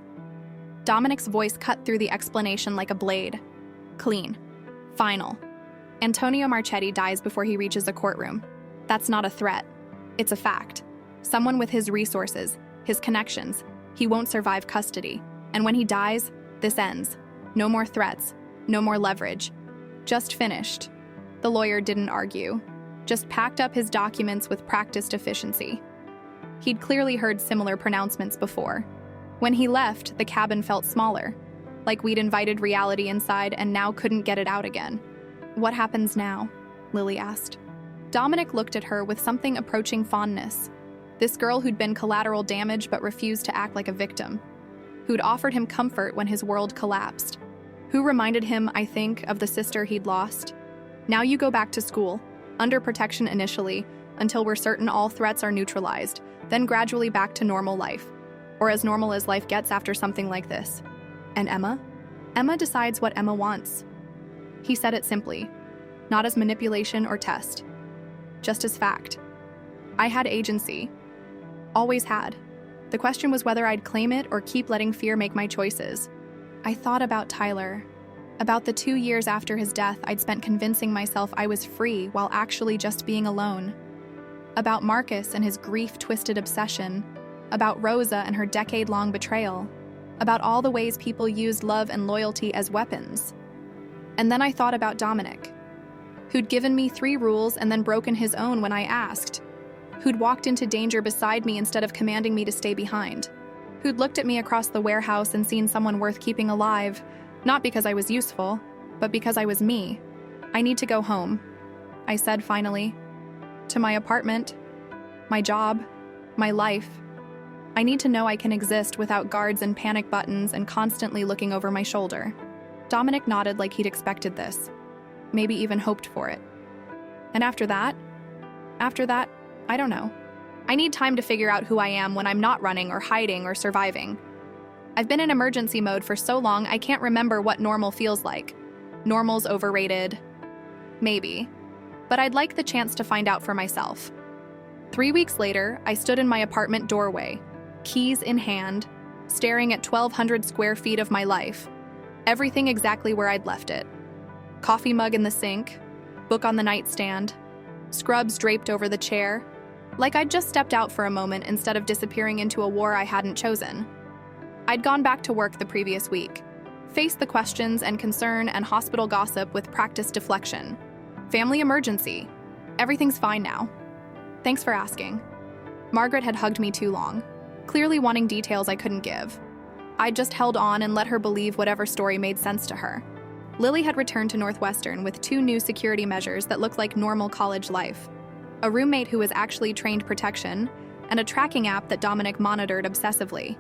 Dominic's voice cut through the explanation like a blade. Clean. Final. Antonio Marchetti dies before he reaches the courtroom. That's not a threat. It's a fact. Someone with his resources, his connections, he won't survive custody. And when he dies, this ends. No more threats. No more leverage. Just finished. The lawyer didn't argue. Just packed up his documents with practiced efficiency. He'd clearly heard similar pronouncements before. When he left, the cabin felt smaller, like we'd invited reality inside and now couldn't get it out again. What happens now? Lily asked. Dominic looked at her with something approaching fondness. This girl who'd been collateral damage but refused to act like a victim. Who'd offered him comfort when his world collapsed. Who reminded him, I think, of the sister he'd lost. Now you go back to school, under protection initially, until we're certain all threats are neutralized, then gradually back to normal life. Or as normal as life gets after something like this. And Emma? Emma decides what Emma wants. He said it simply, not as manipulation or test, just as fact. I had agency. Always had. The question was whether I'd claim it or keep letting fear make my choices. I thought about Tyler. About the 2 years after his death I'd spent convincing myself I was free while actually just being alone. About Marcus and his grief-twisted obsession. About Rosa and her decade-long betrayal. About all the ways people used love and loyalty as weapons. And then I thought about Dominic, who'd given me 3 rules and then broken his own when I asked. Who'd walked into danger beside me instead of commanding me to stay behind. Who'd looked at me across the warehouse and seen someone worth keeping alive, not because I was useful, but because I was me. I need to go home, I said finally. To my apartment, my job, my life. I need to know I can exist without guards and panic buttons and constantly looking over my shoulder. Dominic nodded like he'd expected this, maybe even hoped for it. And after that, I don't know. I need time to figure out who I am when I'm not running or hiding or surviving. I've been in emergency mode for so long I can't remember what normal feels like. Normal's overrated. Maybe. But I'd like the chance to find out for myself. 3 weeks later, I stood in my apartment doorway, keys in hand, staring at 1,200 square feet of my life. Everything exactly where I'd left it. Coffee mug in the sink, book on the nightstand, scrubs draped over the chair, like I'd just stepped out for a moment instead of disappearing into a war I hadn't chosen. I'd gone back to work the previous week, faced the questions and concern and hospital gossip with practiced deflection. Family emergency. Everything's fine now. Thanks for asking. Margaret had hugged me too long, clearly wanting details I couldn't give. I'd just held on and let her believe whatever story made sense to her. Lily had returned to Northwestern with 2 new security measures that looked like normal college life. A roommate who was actually trained protection, and a tracking app that Dominic monitored obsessively.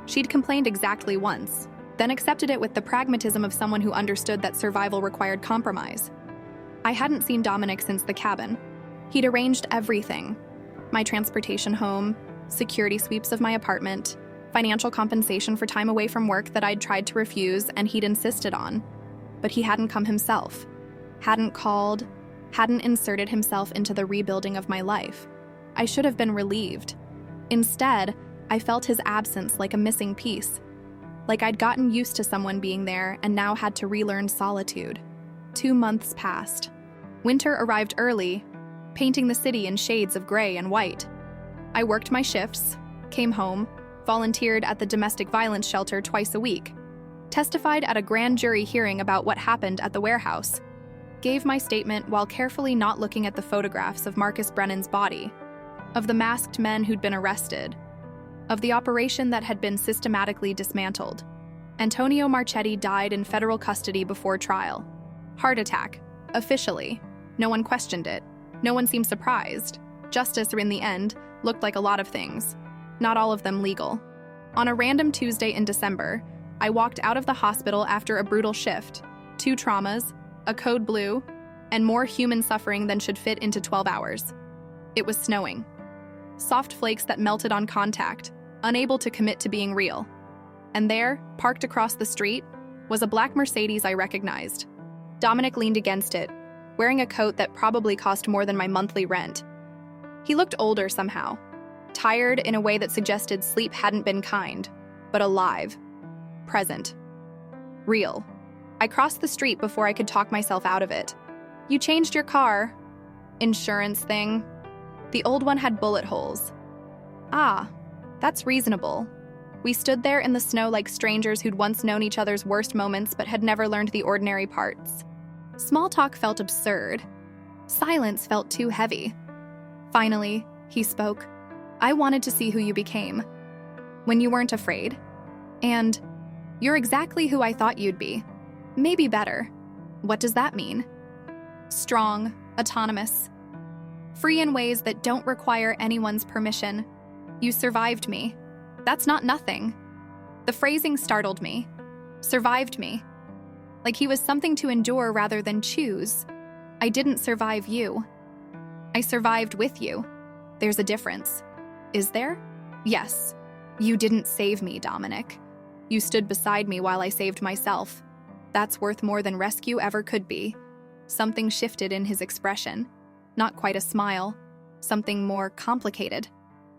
She'd complained exactly once, then accepted it with the pragmatism of someone who understood that survival required compromise. I hadn't seen Dominic since the cabin. He'd arranged everything: my transportation home, security sweeps of my apartment, financial compensation for time away from work that I'd tried to refuse and he'd insisted on. But he hadn't come himself, hadn't called, hadn't inserted himself into the rebuilding of my life. I should have been relieved. Instead, I felt his absence like a missing piece, like I'd gotten used to someone being there and now had to relearn solitude. 2 months passed. Winter arrived early, painting the city in shades of gray and white. I worked my shifts, came home, volunteered at the domestic violence shelter twice a week, testified at a grand jury hearing about what happened at the warehouse, gave my statement while carefully not looking at the photographs of Marcus Brennan's body, of the masked men who'd been arrested, of the operation that had been systematically dismantled. Antonio Marchetti died in federal custody before trial. Heart attack, officially. No one questioned it. No one seemed surprised. Justice, in the end, looked like a lot of things, not all of them legal. On a random Tuesday in December, I walked out of the hospital after a brutal shift, 2 traumas, a code blue, and more human suffering than should fit into 12 hours. It was snowing. Soft flakes that melted on contact, unable to commit to being real. And there, parked across the street, was a black Mercedes I recognized. Dominic leaned against it, wearing a coat that probably cost more than my monthly rent. He looked older somehow, tired in a way that suggested sleep hadn't been kind, but alive, present, real. I crossed the street before I could talk myself out of it. "You changed your car." "Insurance thing." The old one had bullet holes. "Ah, that's reasonable." We stood there in the snow like strangers who'd once known each other's worst moments but had never learned the ordinary parts. Small talk felt absurd. Silence felt too heavy. Finally, he spoke. "I wanted to see who you became. When you weren't afraid. And you're exactly who I thought you'd be. Maybe better." "What does that mean?" "Strong, autonomous, free in ways that don't require anyone's permission. You survived me. That's not nothing." The phrasing startled me. Survived me. Like he was something to endure rather than choose. I didn't survive you. I survived with you. There's a difference. Is there? Yes. You didn't save me, Dominic. You stood beside me while I saved myself. That's worth more than rescue ever could be. Something shifted in his expression. Not quite a smile. Something more complicated.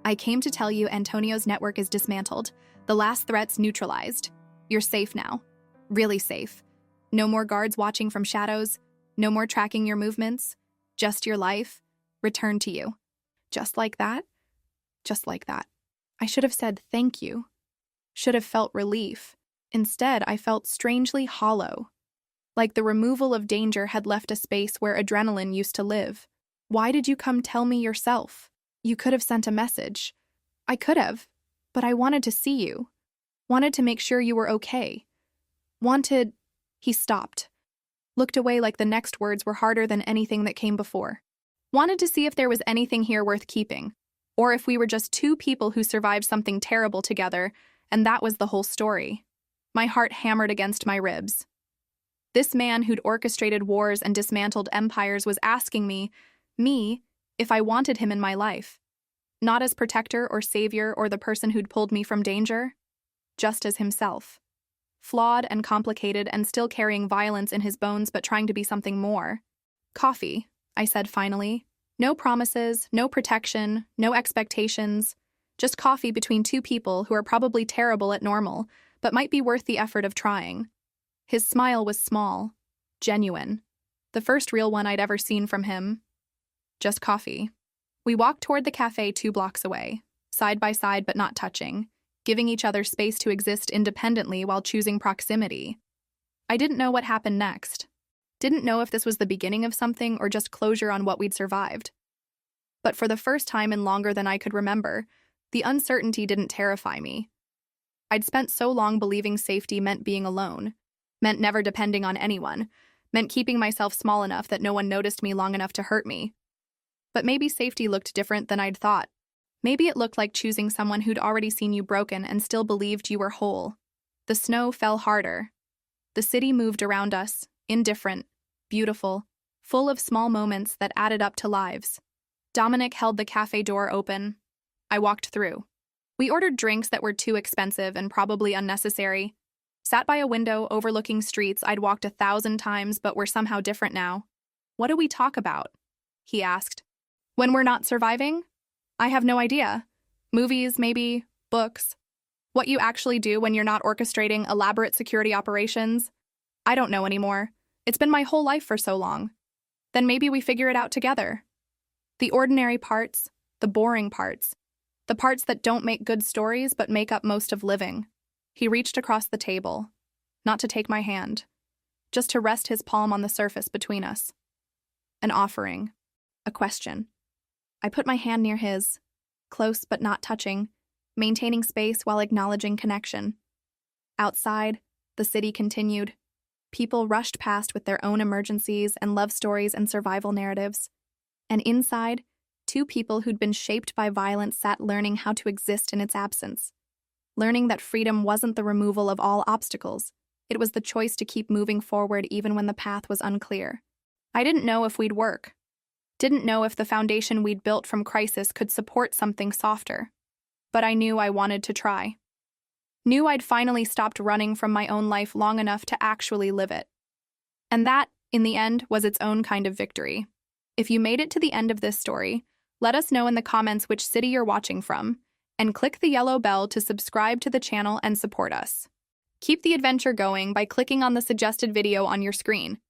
"I came to tell you Antonio's network is dismantled. The last threats neutralized. You're safe now. Really safe. No more guards watching from shadows. No more tracking your movements. Just your life. Returned to you." Just like that? Just like that. I should have said thank you. Should have felt relief. Instead, I felt strangely hollow. Like the removal of danger had left a space where adrenaline used to live. "Why did you come tell me yourself? You could have sent a message." "I could have, but I wanted to see you. Wanted to make sure you were okay. Wanted..." He stopped. Looked away like the next words were harder than anything that came before. "Wanted to see if there was anything here worth keeping. Or if we were just 2 people who survived something terrible together, and that was the whole story." My heart hammered against my ribs. This man who'd orchestrated wars and dismantled empires was asking me, if I wanted him in my life. Not as protector or savior or the person who'd pulled me from danger, just as himself. Flawed and complicated and still carrying violence in his bones but trying to be something more. "Coffee," I said finally. "No promises, no protection, no expectations. Just coffee between 2 people who are probably terrible at normal, but might be worth the effort of trying." His smile was small, genuine. The first real one I'd ever seen from him. Just coffee. We walked toward the cafe 2 blocks away, side by side but not touching, giving each other space to exist independently while choosing proximity. I didn't know what happened next. Didn't know if this was the beginning of something or just closure on what we'd survived. But for the first time in longer than I could remember, the uncertainty didn't terrify me. I'd spent so long believing safety meant being alone, meant never depending on anyone, meant keeping myself small enough that no one noticed me long enough to hurt me. But maybe safety looked different than I'd thought. Maybe it looked like choosing someone who'd already seen you broken and still believed you were whole. The snow fell harder. The city moved around us, indifferent, beautiful, full of small moments that added up to lives. Dominic held the cafe door open. I walked through. We ordered drinks that were too expensive and probably unnecessary. Sat by a window overlooking streets I'd walked 1,000 times but were somehow different now. "What do we talk about?" he asked. "When we're not surviving? I have no idea. Movies, maybe, books. What you actually do when you're not orchestrating elaborate security operations? I don't know anymore. It's been my whole life for so long. Then maybe we figure it out together. The ordinary parts, the boring parts, the parts that don't make good stories but make up most of living." He reached across the table, not to take my hand, just to rest his palm on the surface between us. An offering. A question. I put my hand near his, close but not touching, maintaining space while acknowledging connection. Outside, the city continued. People rushed past with their own emergencies and love stories and survival narratives. And inside, two people who'd been shaped by violence sat learning how to exist in its absence. Learning that freedom wasn't the removal of all obstacles. It was the choice to keep moving forward even when the path was unclear. I didn't know if we'd work. Didn't know if the foundation we'd built from crisis could support something softer. But I knew I wanted to try. Knew I'd finally stopped running from my own life long enough to actually live it. And that, in the end, was its own kind of victory. If you made it to the end of this story, let us know in the comments which city you're watching from, and click the yellow bell to subscribe to the channel and support us. Keep the adventure going by clicking on the suggested video on your screen.